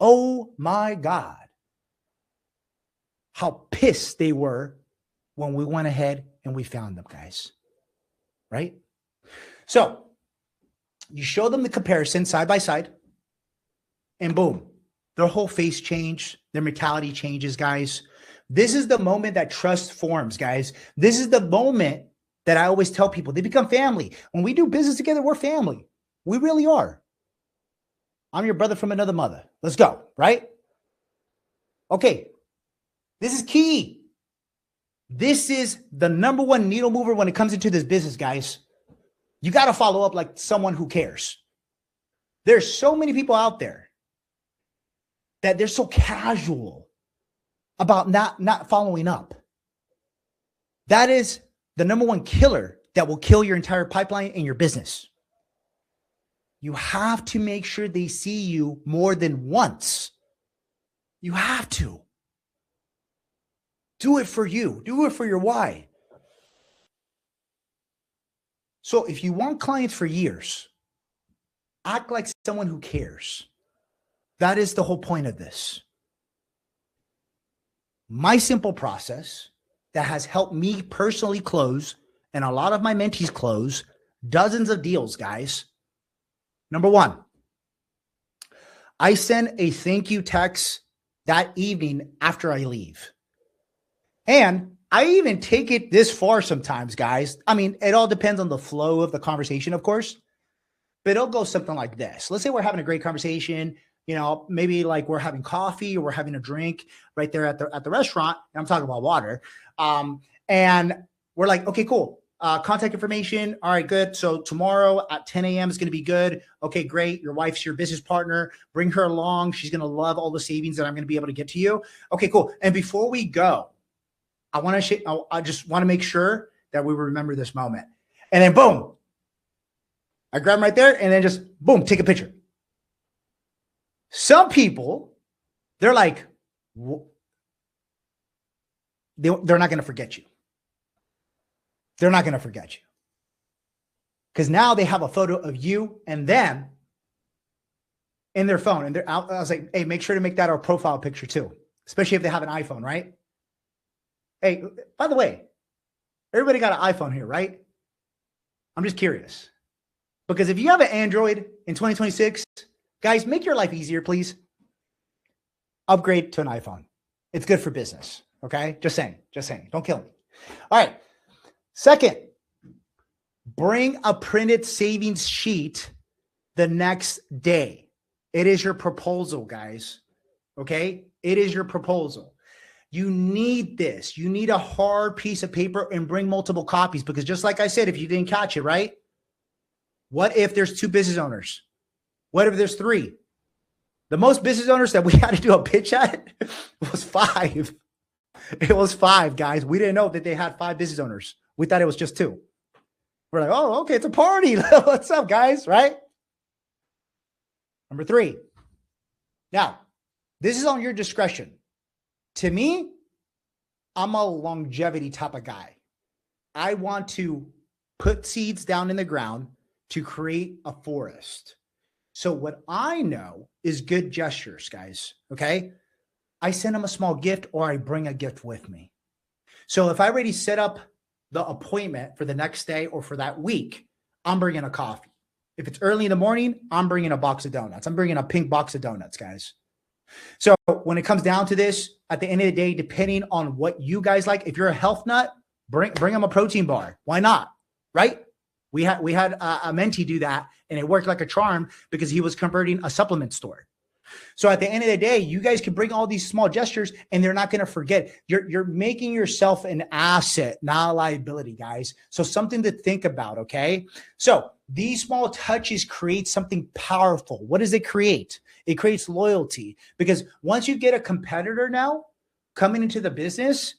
Speaker 1: Oh my God. How pissed they were when we went ahead and we found them, guys. Right? So you show them the comparison side by side. and boom, their whole face changed. Their mentality changes, guys. This is the moment that trust forms, guys. This is the moment that I always tell people they become family. When we do business together, we're family. We really are. I'm your brother from another mother. Let's go, right? Okay. This is key. This is the number one needle mover when it comes into this business, guys. You got to follow up like someone who cares. There's so many people out there that they're so casual about not following up. That is the number one killer that will kill your entire pipeline and your business. You have to make sure they see you more than once. You have to. Do it for you. Do it for your why. So if you want clients for years, act like someone who cares. That is the whole point of this. My simple process that has helped me personally close, and a lot of my mentees close, dozens of deals, guys. Number one, I send a thank you text that evening after I leave. And I even take it this far sometimes, guys. I mean, it all depends on the flow of the conversation, of course, but it'll go something like this. Let's say we're having a great conversation, you know, maybe like we're having coffee or we're having a drink right there at the restaurant. And I'm talking about water. And we're like, okay, cool. Contact information. All right, good. So tomorrow at 10 a.m. is going to be good. Okay, great. Your wife's your business partner. Bring her along. She's going to love all the savings that I'm going to be able to get to you. Okay, cool. And before we go, I just want to make sure that we remember this moment. And then boom, I grab them right there and then just boom, take a picture. Some people, they're like, they're not going to forget you. They're not going to forget you. Because now they have a photo of you and them in their phone. And I was like, hey, make sure to make that our profile picture too, especially if they have an iPhone, right? Hey, by the way, everybody got an iPhone here, right? I'm just curious. Because if you have an Android in 2026, guys, make your life easier, please. Upgrade to an iPhone. It's good for business, okay? Just saying. Don't kill me. All right. Second, bring a printed savings sheet the next day. It is your proposal, guys, okay? It is your proposal. You need this. You need a hard piece of paper and bring multiple copies because just like I said, if you didn't catch it, right? What if there's 2 business owners? What if there's 3? The most business owners that we had to do a pitch at was 5. It was 5, guys. We didn't know that they had 5 business owners. We thought it was just 2. We're like, oh, okay, it's a party. What's up, guys, right? Number 3. Now, this is on your discretion. To me, I'm a longevity type of guy. I want to put seeds down in the ground to create a forest. So what I know is good gestures, guys, okay? I send them a small gift or I bring a gift with me. So if I already set up the appointment for the next day or for that week, I'm bringing a coffee. If it's early in the morning, I'm bringing a box of donuts. I'm bringing a pink box of donuts, guys. So when it comes down to this, at the end of the day, depending on what you guys like, if you're a health nut, bring them a protein bar. Why not? Right? We had a mentee do that and it worked like a charm because he was converting a supplement store. So at the end of the day, you guys can bring all these small gestures and they're not going to forget. You're making yourself an asset, not a liability, guys. So something to think about, okay? So these small touches create something powerful. What does it create? It creates loyalty because once you get a competitor now coming into the business,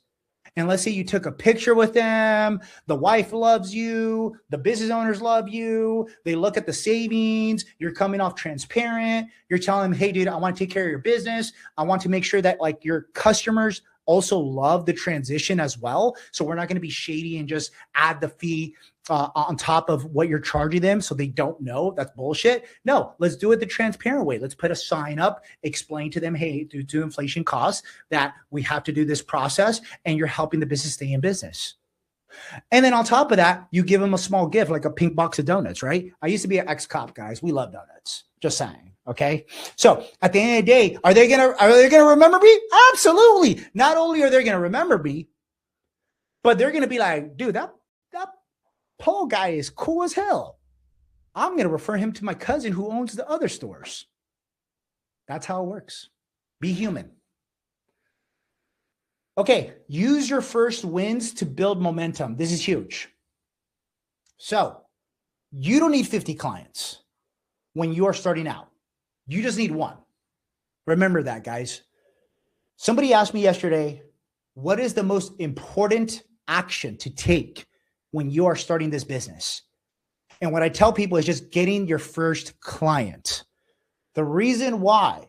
Speaker 1: and let's say you took a picture with them, the wife loves you, the business owners love you, they look at the savings, you're coming off transparent, you're telling them, hey, dude, I want to take care of your business. I want to make sure that like your customers also love the transition as well. So we're not going to be shady and just add the fee on top of what you're charging them so they don't know. That's bullshit. No, let's do it the transparent way. Let's put a sign up, explain to them, hey, due to inflation costs that we have to do this process and you're helping the business stay in business. And then on top of that, you give them a small gift like a pink box of donuts, right? I used to be an ex-cop, guys. We love donuts. Just saying. Okay. So at the end of the day, are they gonna remember me? Absolutely. Not only are they gonna remember me, but they're gonna be like, dude, that Paul guy is cool as hell. I'm gonna refer him to my cousin who owns the other stores. That's how it works. Be human. Okay, use your first wins to build momentum. This is huge. So you don't need 50 clients when you are starting out. You just need one. Remember that, guys. Somebody asked me yesterday, what is the most important action to take when you are starting this business? And what I tell people is just getting your first client. The reason why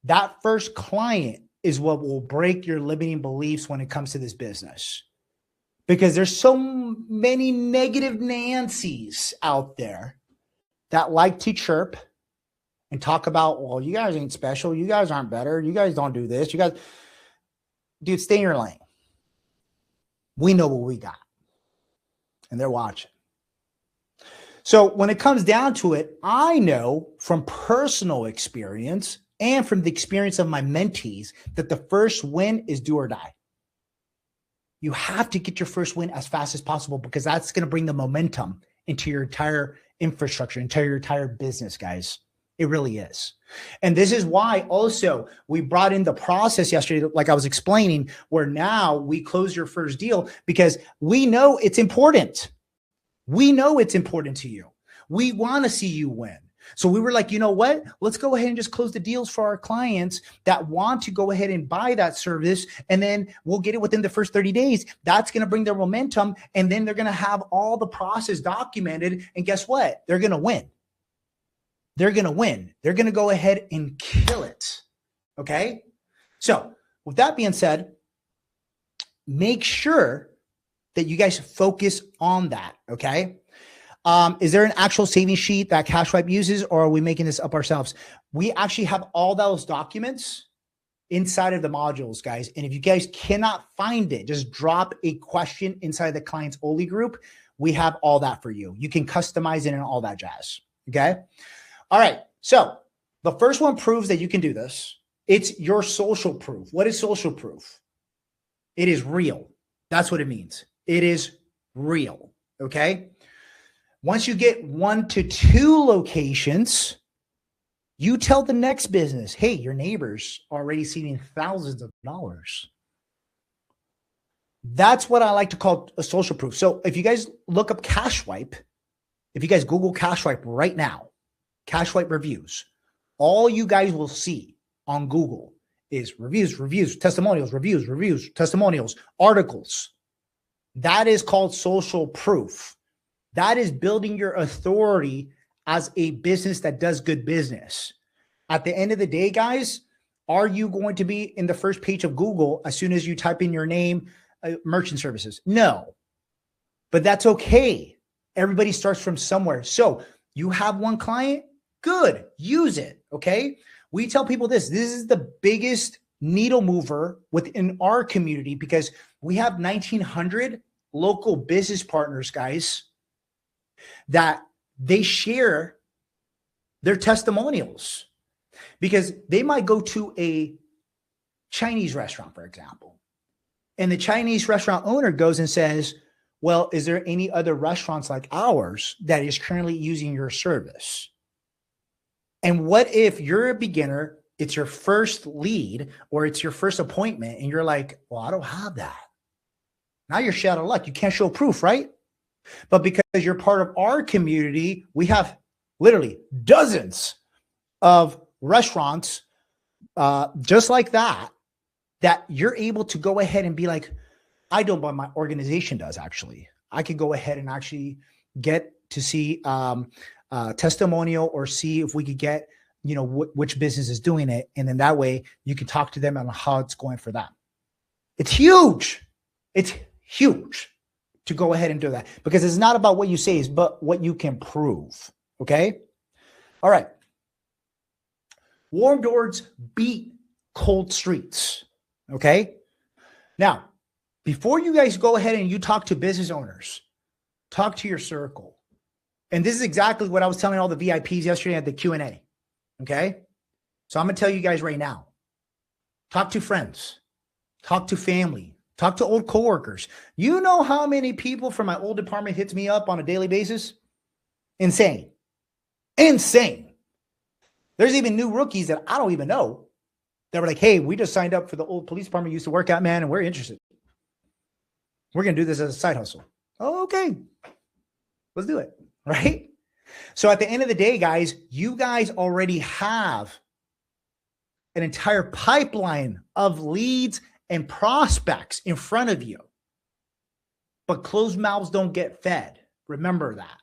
Speaker 1: that first client is what will break your limiting beliefs when it comes to this business. Because there's so many negative Nancys out there that like to chirp and talk about, well, you guys ain't special. You guys aren't better. You guys don't do this. You guys, dude, stay in your lane. We know what we got. And they're watching. So when it comes down to it, I know from personal experience and from the experience of my mentees that the first win is do or die. You have to get your first win as fast as possible because that's going to bring the momentum into your entire infrastructure, into your entire business, guys. It really is. And this is why also we brought in the process yesterday, like I was explaining, where now we close your first deal because we know it's important. We know it's important to you. We want to see you win. So we were like, you know what? Let's go ahead and just close the deals for our clients that want to go ahead and buy that service. And then we'll get it within the first 30 days. That's going to bring their momentum. And then they're going to have all the process documented. And guess what? They're going to win. They're going to win. They're going to go ahead and kill it. Okay. So with that being said, make sure that you guys focus on that. Okay. Is there an actual savings sheet that CashSwipe uses, or are we making this up ourselves? We actually have all those documents inside of the modules, guys. And if you guys cannot find it, just drop a question inside the clients only group. We have all that for you. You can customize it and all that jazz. Okay. All right. So the first one proves that you can do this. It's your social proof. What is social proof? It is real. That's what it means. It is real. Okay. Once you get 1 to 2 locations, you tell the next business, hey, your neighbor's already seeing thousands of dollars. That's what I like to call a social proof. So if you guys look up CashSwipe, if you guys Google CashSwipe right now, CashSwipe reviews, all you guys will see on Google is reviews, testimonials, reviews, testimonials, articles. That is called social proof. That is building your authority as a business that does good business. At the end of the day, guys, are you going to be in the first page of Google as soon as you type in your name, merchant services? No, but that's okay. Everybody starts from somewhere. So you have one client, good, use it. Okay. We tell people this is the biggest needle mover within our community because we have 1,900 local business partners, guys, that they share their testimonials because they might go to a Chinese restaurant, for example, and the Chinese restaurant owner goes and says, well, is there any other restaurants like ours that is currently using your service? And what if you're a beginner, it's your first lead or it's your first appointment and you're like, well, I don't have that. Now you're shit out of luck. You can't show proof, right? But because you're part of our community, we have literally dozens of restaurants just like that, that you're able to go ahead and be like, I don't, but my organization does actually. I could go ahead and actually get to see testimonial or see if we could get, you know, which business is doing it. And then that way you can talk to them on how it's going for them. It's huge. It's huge to go ahead and do that because it's not about what you say, it's but what you can prove. Okay. All right. Warm doors beat cold streets. Okay. Now, before you guys go ahead and you talk to business owners, talk to your circle. And this is exactly what I was telling all the VIPs yesterday at the Q&A. Okay. So I'm going to tell you guys right now, talk to friends, talk to family, talk to old coworkers. You know how many people from my old department hits me up on a daily basis? Insane. Insane. There's even new rookies that I don't even know that were like, hey, we just signed up for the old police department we used to work at, man, and we're interested. We're going to do this as a side hustle. Oh, okay. Let's do it. Right? So at the end of the day, guys, you guys already have an entire pipeline of leads and prospects in front of you. But closed mouths don't get fed. Remember that.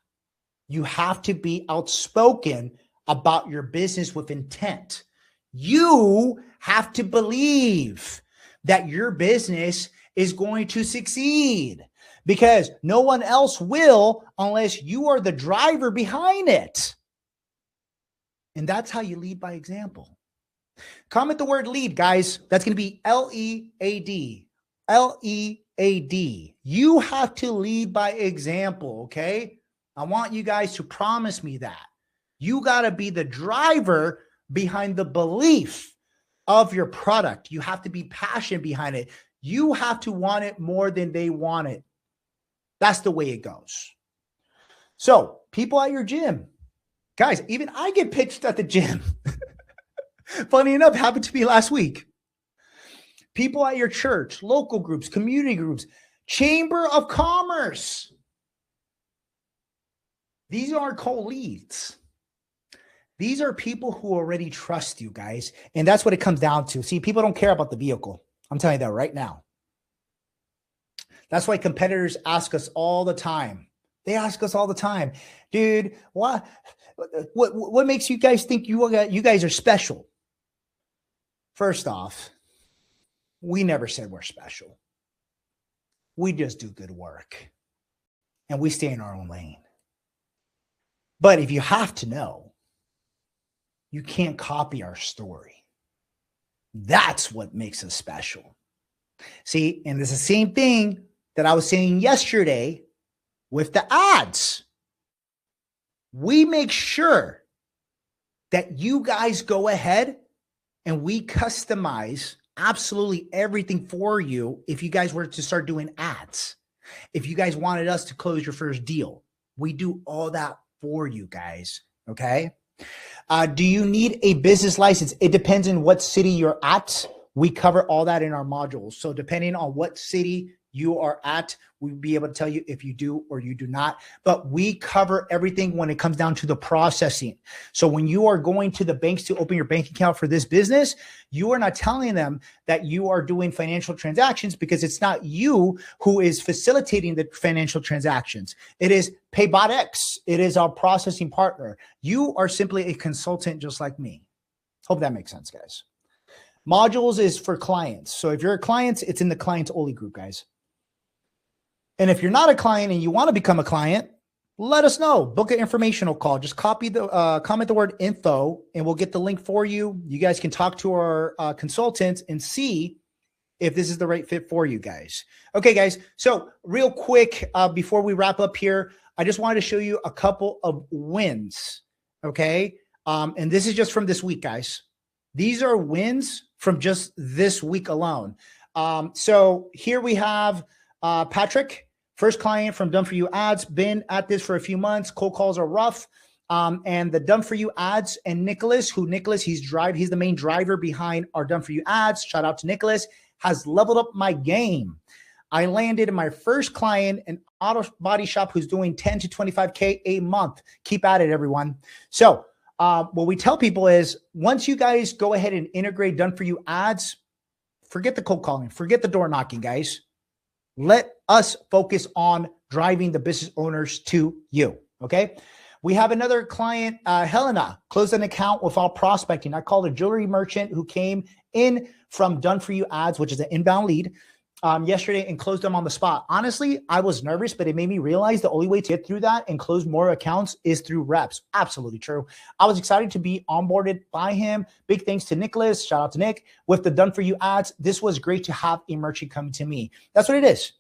Speaker 1: You have to be outspoken about your business with intent. You have to believe that your business is going to succeed, because no one else will unless you are the driver behind it. And that's how you lead by example. Comment the word lead, guys. That's going to be L-E-A-D. L-E-A-D. You have to lead by example, okay? I want you guys to promise me that. You got to be the driver behind the belief of your product. You have to be passionate behind it. You have to want it more than they want it. That's the way it goes. So, people at your gym, guys, even I get pitched at the gym. Funny enough, happened to me last week. People at your church, local groups, community groups, chamber of commerce. These aren't cold leads. These are people who already trust you, guys. And that's what it comes down to. See, people don't care about the vehicle. I'm telling you that right now. That's why competitors ask us all the time. They ask us all the time, dude, what makes you guys think you guys are special? First off, we never said we're special. We just do good work. And we stay in our own lane. But if you have to know, you can't copy our story. That's what makes us special. See, and it's the same thing that I was saying yesterday with the ads. We make sure that you guys go ahead and we customize absolutely everything for you if you guys were to start doing ads. If you guys wanted us to close your first deal, we do all that for you guys, okay? Do you need a business license? It depends on what city you're at. We cover all that in our modules. So depending on what city you are at, we'll be able to tell you if you do or you do not. But we cover everything when it comes down to the processing. So when you are going to the banks to open your bank account for this business, you are not telling them that you are doing financial transactions, because it's not you who is facilitating the financial transactions. It is PayBotX. It is our processing partner. You are simply a consultant just like me. Hope that makes sense, guys. Modules is for clients. So if you're a client, it's in the clients only group, guys. And if you're not a client and you want to become a client, let us know. Book an informational call. Just copy the comment the word info and we'll get the link for you. You guys can talk to our consultants and see if this is the right fit for you guys. Okay, guys. So real quick, before we wrap up here, I just wanted to show you a couple of wins. Okay. And this is just from this week, guys. These are wins from just this week alone. So here we have Patrick. First client from Done For You Ads, been at this for a few months. Cold calls are rough. And the Done For You Ads and Nicholas, he's the main driver behind our Done For You Ads. Shout out to Nicholas, has leveled up my game. I landed my first client, an auto body shop who's doing 10 to 25K a month. Keep at it, everyone. So what we tell people is once you guys go ahead and integrate Done For You Ads, forget the cold calling, forget the door knocking, guys. Let us focus on driving the business owners to you, okay? We have another client, Helena, closed an account without prospecting. I called a jewelry merchant who came in from Done For You Ads, which is an inbound lead, yesterday and closed them on the spot. Honestly, I was nervous, but it made me realize the only way to get through that and close more accounts is through reps. Absolutely true. I was excited to be onboarded by him. Big thanks to Nicholas. Shout out to Nick with the Done For You Ads. This was great to have a merchant come to me. That's what it is.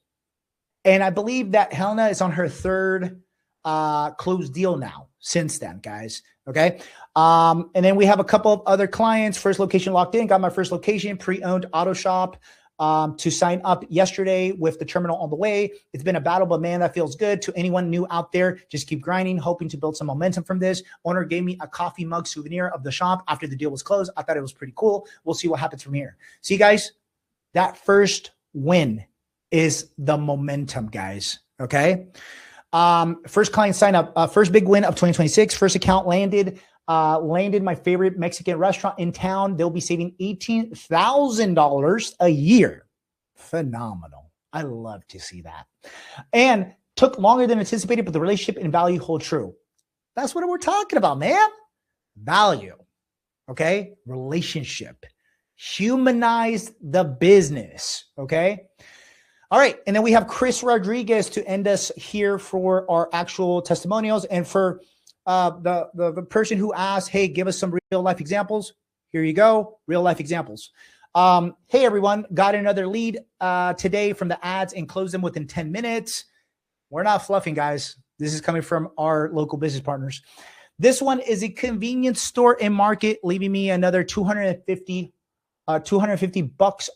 Speaker 1: And I believe that Helena is on her third closed deal now since then, guys. Okay. And then we have a couple of other clients. First location locked in. Got my first location, pre-owned auto shop. To sign up yesterday with the terminal on the way. It's been a battle, but man, that feels good. To anyone new out there, just keep grinding, hoping to build some momentum from this. Owner gave me a coffee mug souvenir of the shop after the deal was closed. I thought it was pretty cool. We'll see what happens from here. See, guys, that first win is the momentum, guys. Okay. First client sign up, first big win of 2026. First account landed my favorite Mexican restaurant in town. They'll be saving $18,000 a year. Phenomenal. I love to see that. And took longer than anticipated, but the relationship and value hold true. That's what we're talking about, man. Value. Okay. Relationship. Humanize the business. Okay. All right. And then we have Chris Rodriguez to end us here for our actual testimonials. And for the person who asked, hey, give us some real life examples. Here you go. Real life examples. Hey, everyone. Got another lead today from the ads and closed them within 10 minutes. We're not fluffing, guys. This is coming from our local business partners. This one is a convenience store and market, leaving me another $250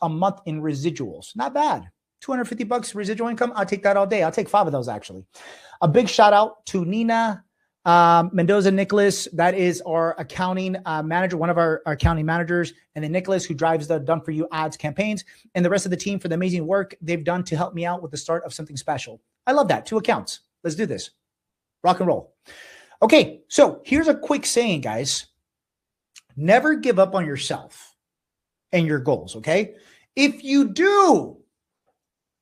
Speaker 1: a month in residuals. Not bad. 250 bucks residual income. I'll take that all day. I'll take 5 of those, actually. A big shout out to Nina Mendoza Nicholas. That is our accounting manager, one of our accounting managers, and then Nicholas, who drives the Done For You ads campaigns, and the rest of the team for the amazing work they've done to help me out with the start of something special. I love that. 2 accounts. Let's do this. Rock and roll. Okay. So here's a quick saying, guys. Never give up on yourself and your goals. Okay. If you do,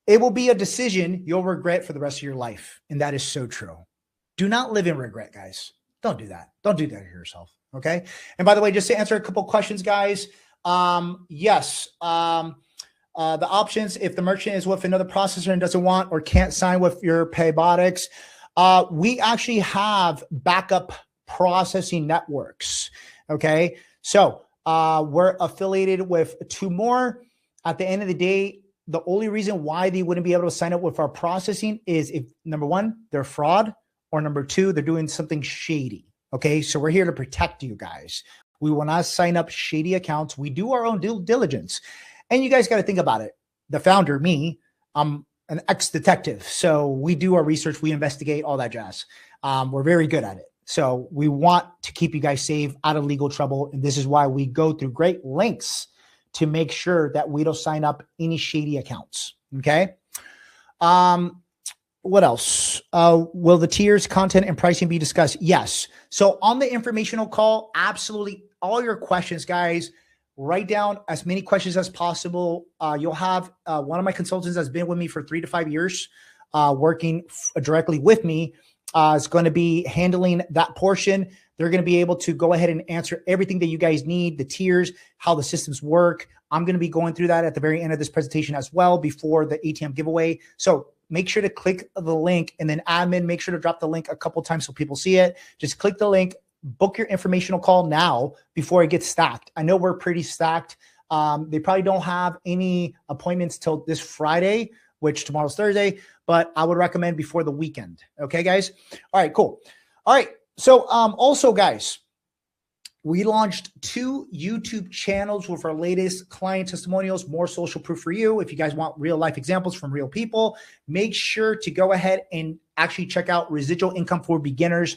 Speaker 1: it will be a decision you'll regret for the rest of your life. And that is so true. Do not live in regret, guys. Don't do that. Don't do that to yourself. Okay. And by the way, just to answer a couple questions, guys. Yes. The options, if the merchant is with another processor and doesn't want or can't sign with your Paybotics, we actually have backup processing networks. Okay. So we're affiliated with 2 more. At the end of the day, the only reason why they wouldn't be able to sign up with our processing is if, number 1, they're fraud, or number 2, they're doing something shady. Okay. So we're here to protect you guys. We will not sign up shady accounts. We do our own due diligence. And you guys got to think about it. The founder, me, I'm an ex-detective. So we do our research. We investigate all that jazz. We're very good at it. So we want to keep you guys safe, out of legal trouble. And this is why we go through great lengths to make sure that we don't sign up any shady accounts. Okay. What else? Will the tiers, content, and pricing be discussed? Yes. So on the informational call, absolutely all your questions, guys, write down as many questions as possible. You'll have one of my consultants that's been with me for 3 to 5 years, working directly with me, is going to be handling that portion. They're going to be able to go ahead and answer everything that you guys need, the tiers, how the systems work. I'm going to be going through that at the very end of this presentation as well, before the ATM giveaway. So make sure to click the link, and then admin, make sure to drop the link a couple times so people see it. Just click the link, book your informational call now before it gets stacked. I know we're pretty stacked. They probably don't have any appointments till this Friday, which tomorrow's Thursday, but I would recommend before the weekend. Okay, guys? All right, cool. All right. So also, guys, we launched 2 YouTube channels with our latest client testimonials, more social proof for you. If you guys want real life examples from real people, make sure to go ahead and actually check out Residual Income for Beginners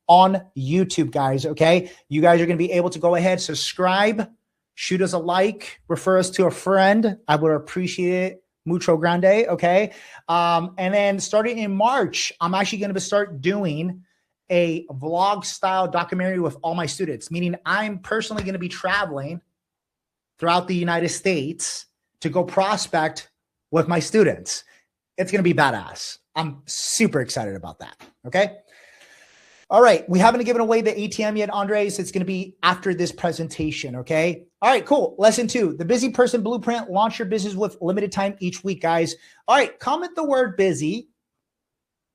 Speaker 1: on YouTube, guys. Okay. You guys are going to be able to go ahead, subscribe, shoot us a like, refer us to a friend. I would appreciate it. Mucho grande. Okay. And then starting in March, I'm actually going to start doing a vlog style documentary with all my students, meaning I'm personally going to be traveling throughout the United States to go prospect with my students. It's going to be badass. I'm super excited about that. Okay. All right. We haven't given away the ATM yet, Andres. It's going to be after this presentation. Okay. All right, cool. Lesson 2, the busy person blueprint. Launch your business with limited time each week, guys. All right. Comment the word busy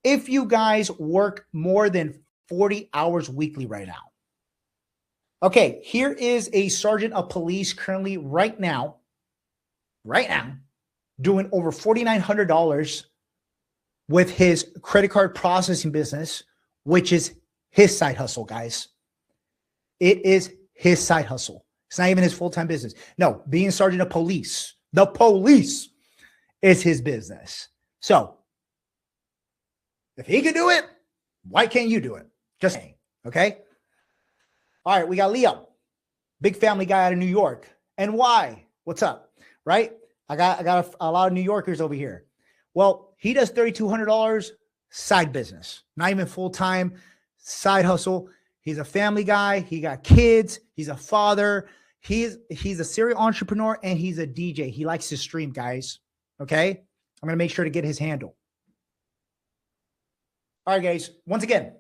Speaker 1: if you guys work more than 40 hours weekly right now. Okay. Here is a sergeant of police currently right now, doing over $4,900 with his credit card processing business, which is his side hustle, guys. It is his side hustle. It's not even his full-time business. No, being sergeant of police, the police is his business. So if he can do it, why can't you do it? Just saying, okay? All right, we got Leo, big family guy out of New York. And why? What's up, right? I got a lot of New Yorkers over here. Well, he does $3,200 side business, not even full-time, side hustle. He's a family guy. He got kids. He's a father. He's a serial entrepreneur, and he's a DJ. He likes to stream, guys. Okay? I'm going to make sure to get his handle. All right, guys. Once again,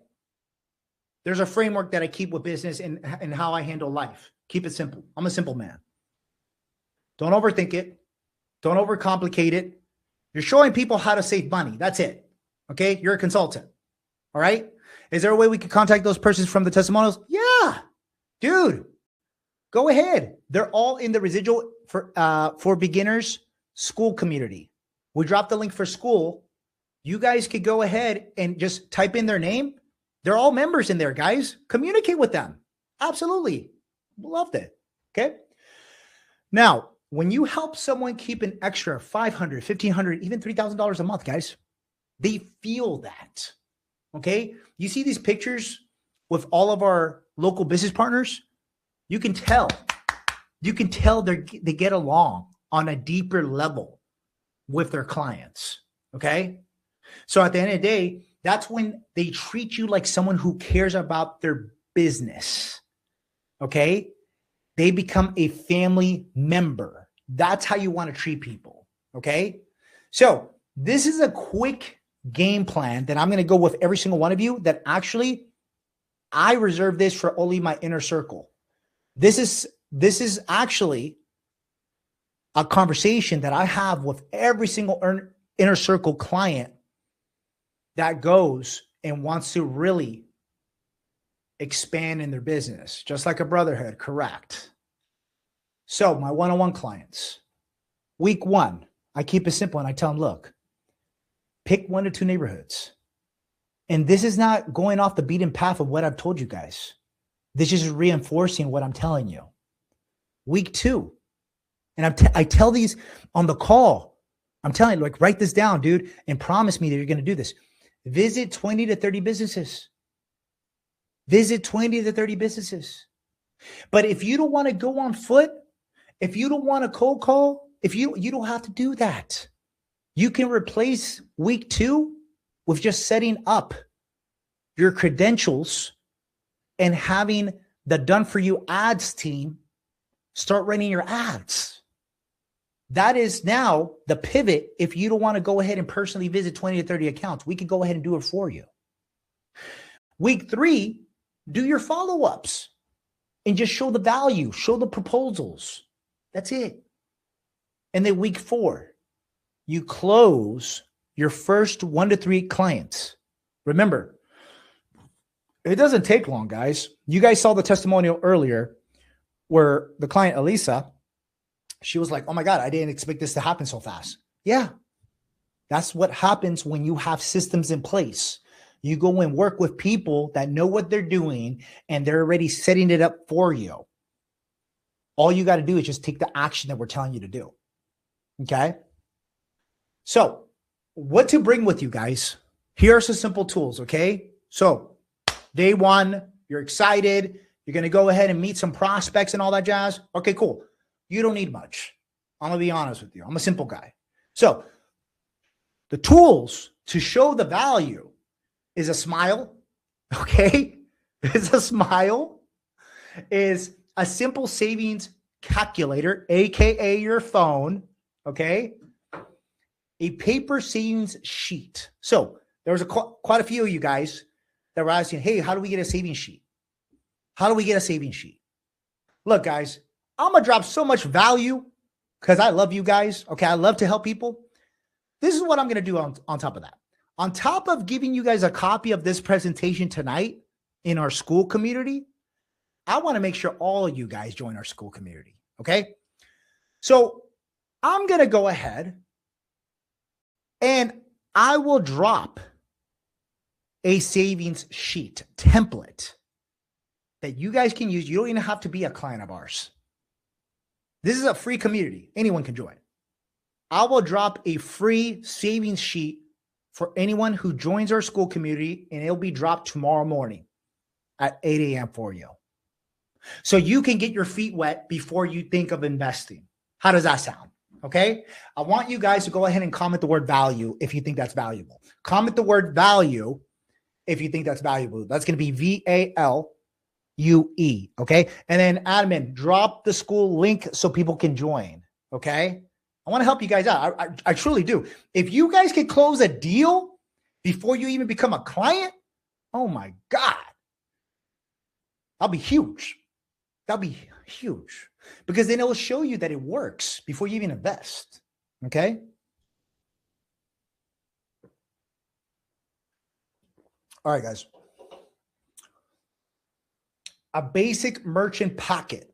Speaker 1: there's a framework that I keep with business and how I handle life. Keep it simple. I'm a simple man. Don't overthink it. Don't overcomplicate it. You're showing people how to save money. That's it. Okay? You're a consultant. All right? Is there a way we can contact those persons from the testimonials? Yeah. Dude, go ahead. They're all in the Residual for beginners school community. We dropped the link for school. You guys could go ahead and just type in their name. They're all members in there, guys. Communicate with them. Absolutely. Loved it. Okay? Now, when you help someone keep an extra $500, $1,500, even $3,000 a month, guys, they feel that. Okay? You see these pictures with all of our local business partners? You can tell. You can tell they get along on a deeper level with their clients. Okay? So at the end of the day, that's when they treat you like someone who cares about their business. Okay? They become a family member. That's how you want to treat people. Okay? So this is a quick game plan that I'm going to go with every single one of you that actually I reserve this for only my inner circle. This is actually a conversation that I have with every single inner circle client that goes and wants to really expand in their business, just like a brotherhood, correct? So my one-on-one clients, week 1, I keep it simple and I tell them, look, pick 1 to 2 neighborhoods. And this is not going off the beaten path of what I've told you guys. This is reinforcing what I'm telling you. Week 2, and I tell these on the call. I'm telling you, like, write this down, dude, and promise me that you're going to do this. Visit 20 to 30 businesses. Visit 20 to 30 businesses. But if you don't want to go on foot, if you don't want to cold call, if you don't have to do that. You can replace week 2 with just setting up your credentials and having the done for you ads team start running your ads. That is now the pivot. If you don't want to go ahead and personally visit 20 to 30 accounts, we can go ahead and do it for you. Week 3, do your follow-ups and just show the value, show the proposals. That's it. And then week 4, you close your first 1 to 3 clients. Remember, it doesn't take long, guys. You guys saw the testimonial earlier where the client, Alyssa, she was like, oh my God, I didn't expect this to happen so fast. Yeah, that's what happens when you have systems in place. You go and work with people that know what they're doing and they're already setting it up for you. All you got to do is just take the action that we're telling you to do. Okay? So what to bring with you guys? Here are some simple tools, okay? So day 1, you're excited. You're going to go ahead and meet some prospects and all that jazz. Okay, cool. You don't need much. I'm going to be honest with you. I'm a simple guy. So the tools to show the value is a smile, okay? Is a smile, is a simple savings calculator, AKA your phone, okay? A paper savings sheet. So there was quite a few of you guys that were asking, hey, how do we get a savings sheet? How do we get a savings sheet? Look, guys, I'm going to drop so much value because I love you guys. Okay, I love to help people. This is what I'm going to do on top of that. On top of giving you guys a copy of this presentation tonight in our school community, I want to make sure all of you guys join our school community. Okay, so I'm going to go ahead and I will drop a savings sheet template that you guys can use. You don't even have to be a client of ours. This is a free community. Anyone can join. I will drop a free savings sheet for anyone who joins our school community, and it'll be dropped tomorrow morning at 8 a.m. for you. So you can get your feet wet before you think of investing. How does that sound? Okay. I want you guys to go ahead and comment the word value if you think that's valuable. Comment the word value if you think that's valuable. That's going to be VALUE. Okay. And then admin, drop the school link so people can join. Okay. I want to help you guys out. I truly do. If you guys can close a deal before you even become a client, oh my God, that'll be huge. That'll be huge because then it will show you that it works before you even invest. Okay. All right, guys. A basic merchant pocket.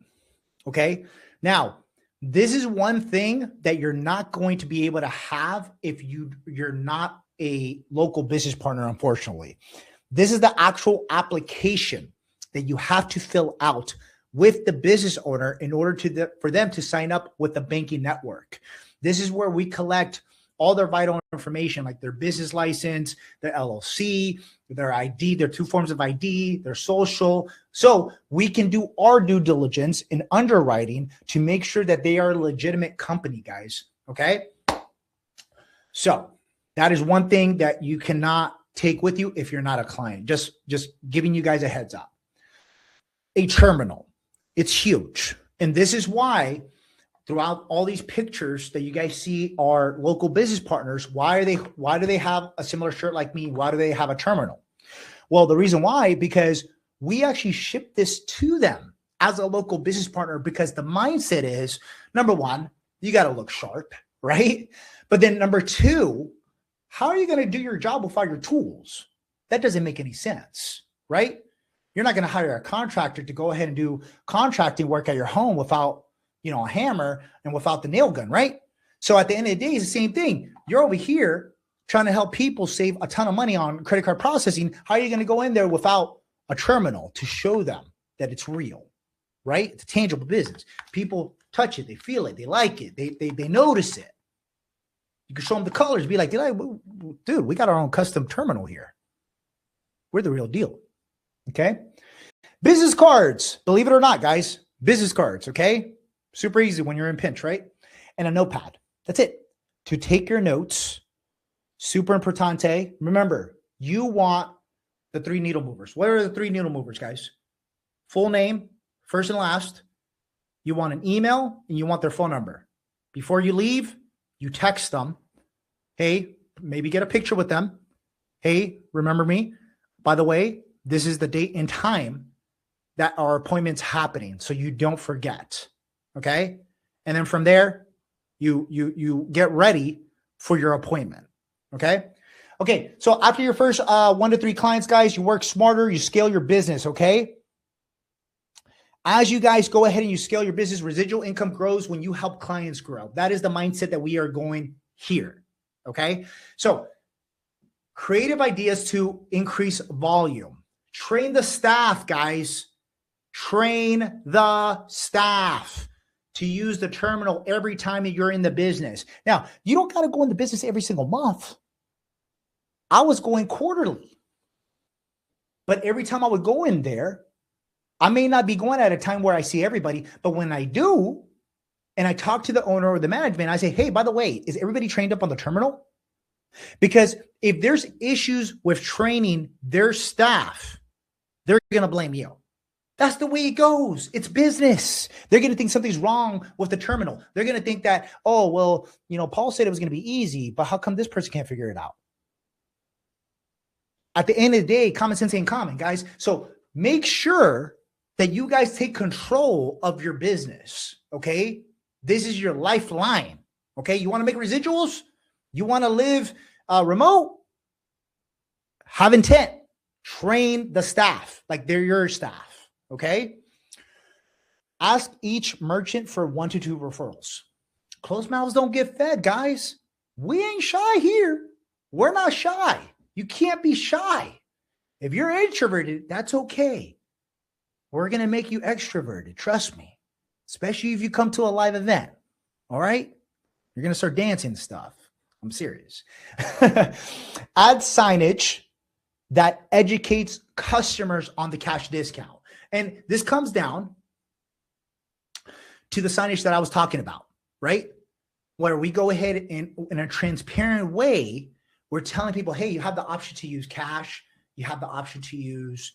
Speaker 1: Okay. Now, this is one thing that you're not going to be able to have if you're not a local business partner, unfortunately. This is the actual application that you have to fill out with the business owner in order for them to sign up with the banking network. This is where we collect all their vital information, like their business license, their LLC, their ID, their 2 forms of ID, their social. So we can do our due diligence in underwriting to make sure that they are a legitimate company, guys. Okay. So that is one thing that you cannot take with you if you're not a client. Just giving you guys a heads up. A terminal. It's huge. And this is why throughout all these pictures that you guys see are local business partners. Why do they have a similar shirt like me? Why do they have a terminal? Well, the reason why, because we actually ship this to them as a local business partner, because the mindset is, number one, you got to look sharp, right? But then number two, how are you going to do your job without your tools? That doesn't make any sense, right? You're not going to hire a contractor to go ahead and do contracting work at your home without, a hammer and without the nail gun, right? So at the end of the day, it's the same thing. You're over here trying to help people save a ton of money on credit card processing. How are you going to go in there without a terminal to show them that it's real, right? It's a tangible business. People touch it. They feel it. They like it. They notice it. You can show them the colors. Be like, dude, we got our own custom terminal here. We're the real deal. Okay. Business cards. Believe it or not, guys. Business cards. Okay. Super easy when you're in pinch, right? And a notepad. That's it. To take your notes. Super importante. Remember, you want the 3 needle movers. What are the 3 needle movers, guys? Full name, first and last. You want an email and you want their phone number. Before you leave, you text them. Hey, maybe get a picture with them. Hey, remember me? By the way, this is the date and time that our appointment's happening, so you don't forget. Okay? And then from there, you get ready for your appointment. Okay? Okay, so after your first 1 to 3 clients, guys, you work smarter, you scale your business, okay? As you guys go ahead and you scale your business, residual income grows when you help clients grow. That is the mindset that we are going here, okay? So creative ideas to increase volume. Train the staff, guys. Train the staff to use the terminal every time that you're in the business. Now, you don't got to go in the business every single month. I was going quarterly. But every time I would go in there, I may not be going at a time where I see everybody, but when I do, and I talk to the owner or the management, I say, hey, by the way, is everybody trained up on the terminal? Because if there's issues with training their staff, they're going to blame you. That's the way it goes. It's business. They're going to think something's wrong with the terminal. They're going to think that, oh, well, Paul said it was going to be easy, but how come this person can't figure it out? At the end of the day, common sense ain't common, guys. So make sure that you guys take control of your business, okay? This is your lifeline, okay? You want to make residuals? You want to live remote? Have intent. Train the staff like they're your staff. Okay. Ask each merchant for 1 to 2 referrals. Closed mouths don't get fed, guys. We ain't shy here. We're not shy. You can't be shy. If you're introverted, that's okay. We're going to make you extroverted. Trust me, especially if you come to a live event. All right. You're going to start dancing and stuff. I'm serious. Add signage that educates customers on the cash discount. And this comes down to the signage that I was talking about, right? Where we go ahead and in a transparent way, we're telling people, hey, you have the option to use cash. You have the option to use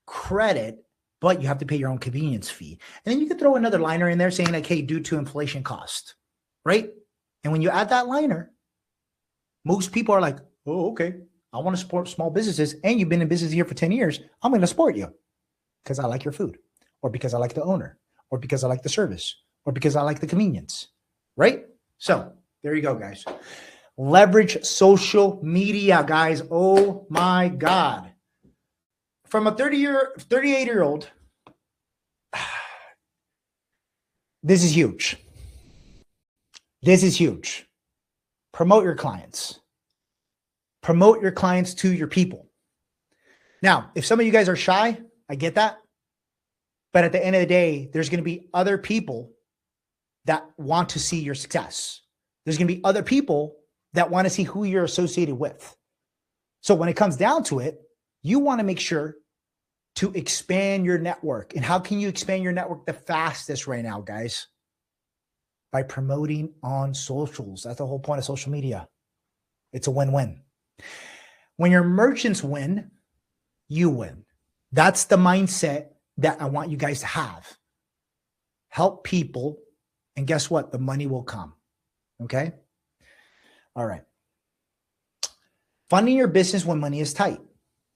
Speaker 1: credit, but you have to pay your own convenience fee. And then you could throw another liner in there saying like, hey, due to inflation cost, right? And when you add that liner, most people are like, oh, okay, I want to support small businesses. And you've been in business here for 10 years. I'm going to support you because I like your food, or because I like the owner, or because I like the service, or because I like the convenience, right? So there you go, guys. Leverage social media, guys. Oh my God. From a 38-year-old, this is huge. This is huge. Promote your clients. Promote your clients to your people. Now, if some of you guys are shy, I get that. But at the end of the day, there's going to be other people that want to see your success. There's going to be other people that want to see who you're associated with. So when it comes down to it, you want to make sure to expand your network. And how can you expand your network the fastest right now, guys? By promoting on socials. That's the whole point of social media. It's a win-win. When your merchants win, you win. That's the mindset that I want you guys to have. Help people, and guess what? The money will come. Okay? All right. Funding your business when money is tight.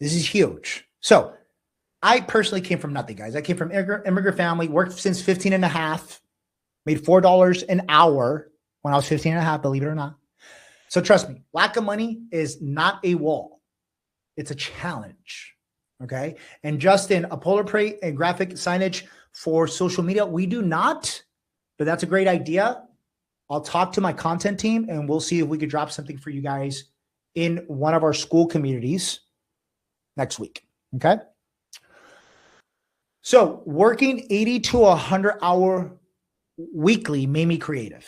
Speaker 1: This is huge. So I personally came from nothing, guys. I came from immigrant family, worked since 15 and a half, made $4 an hour when I was 15 and a half, believe it or not. So trust me, lack of money is not a wall. It's a challenge. Okay. And Justin, a polar plate and graphic signage for social media. We do not, but that's a great idea. I'll talk to my content team and we'll see if we could drop something for you guys in one of our school communities next week. Okay. So working 80 to 100 hour weekly made me creative.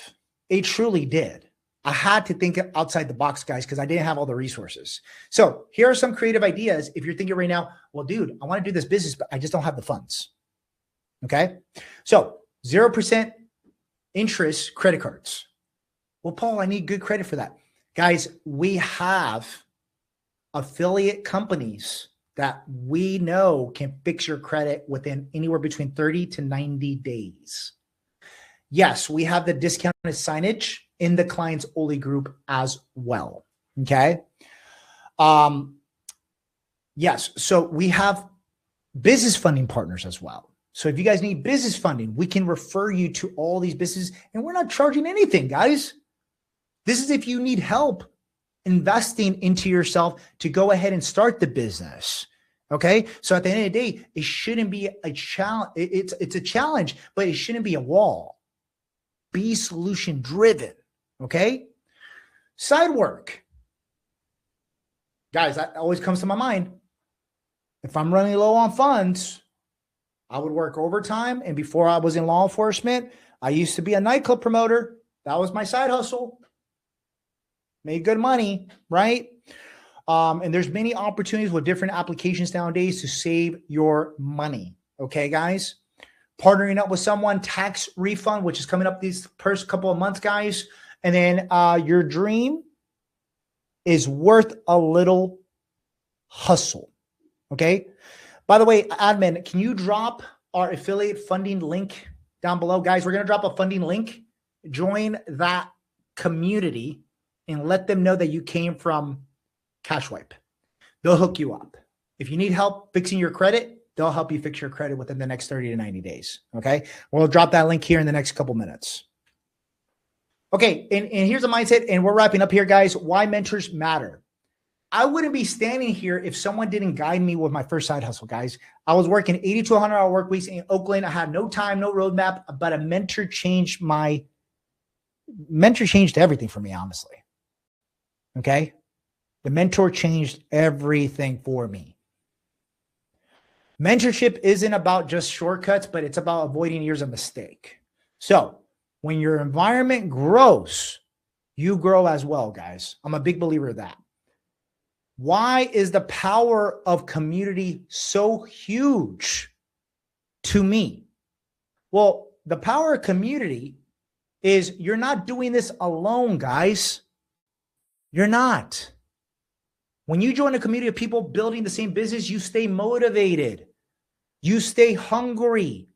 Speaker 1: It truly did. I had to think outside the box, guys, because I didn't have all the resources. So here are some creative ideas. If you're thinking right now, well, dude, I want to do this business, but I just don't have the funds. Okay. So 0% interest credit cards. Well, Paul, I need good credit for that. Guys, we have affiliate companies that we know can fix your credit within anywhere between 30 to 90 days. Yes, we have the discounted signage in the clients only group as well. Okay. Yes. So we have business funding partners as well. So if you guys need business funding, we can refer you to all these businesses and we're not charging anything, guys. This is if you need help investing into yourself to go ahead and start the business. Okay. So at the end of the day, it shouldn't be a challenge. It's a challenge, but it shouldn't be a wall. Be solution driven. Okay. Side work. Guys, that always comes to my mind. If I'm running low on funds, I would work overtime. And before I was in law enforcement, I used to be a nightclub promoter. That was my side hustle. Made good money, right? And there's many opportunities with different applications nowadays to save your money. Okay, guys? Partnering up with someone, tax refund, which is coming up these first couple of months, guys. And then your dream is worth a little hustle. Okay. By the way, admin, can you drop our affiliate funding link down below? Guys, we're going to drop a funding link. Join that community and let them know that you came from Cashwipe. They'll hook you up. If you need help fixing your credit, they'll help you fix your credit within the next 30 to 90 days. Okay. We'll drop that link here in the next couple minutes. Okay. And here's the mindset. And we're wrapping up here, guys. Why mentors matter. I wouldn't be standing here if someone didn't guide me with my first side hustle, guys. I was working 80 to 100 hour work weeks in Oakland. I had no time, no roadmap, but a mentor changed everything for me, honestly. Okay. The mentor changed everything for me. Mentorship isn't about just shortcuts, but it's about avoiding years of mistake. So when your environment grows, you grow as well, guys. I'm a big believer of that. Why is the power of community so huge to me? Well, the power of community is you're not doing this alone, guys. You're not. When you join a community of people building the same business, you stay motivated. You stay hungry.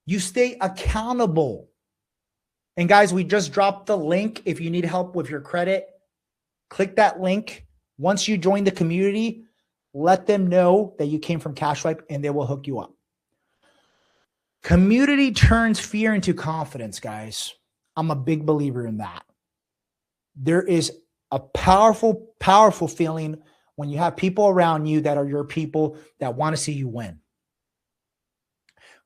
Speaker 1: You stay accountable. And guys, we just dropped the link. If you need help with your credit, click that link. Once you join the community, let them know that you came from CashSwipe and they will hook you up. Community turns fear into confidence, guys. I'm a big believer in that. There is a powerful, powerful feeling when you have people around you that are your people that want to see you win.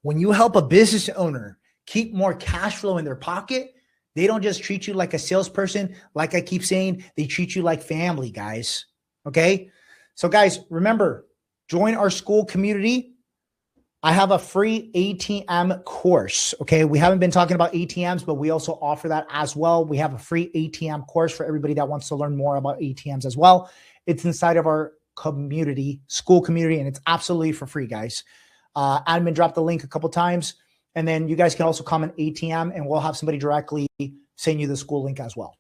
Speaker 1: When you help a business owner keep more cash flow in their pocket, they don't just treat you like a salesperson. Like I keep saying, they treat you like family, guys. Okay? So guys, remember, join our school community. I have a free ATM course. Okay. We haven't been talking about ATMs, but we also offer that as well. We have a free ATM course for everybody that wants to learn more about ATMs as well. It's inside of our community, school community, and it's absolutely for free, guys. Admin dropped the link a couple times, and then you guys can also comment ATM, and we'll have somebody directly send you the school link as well.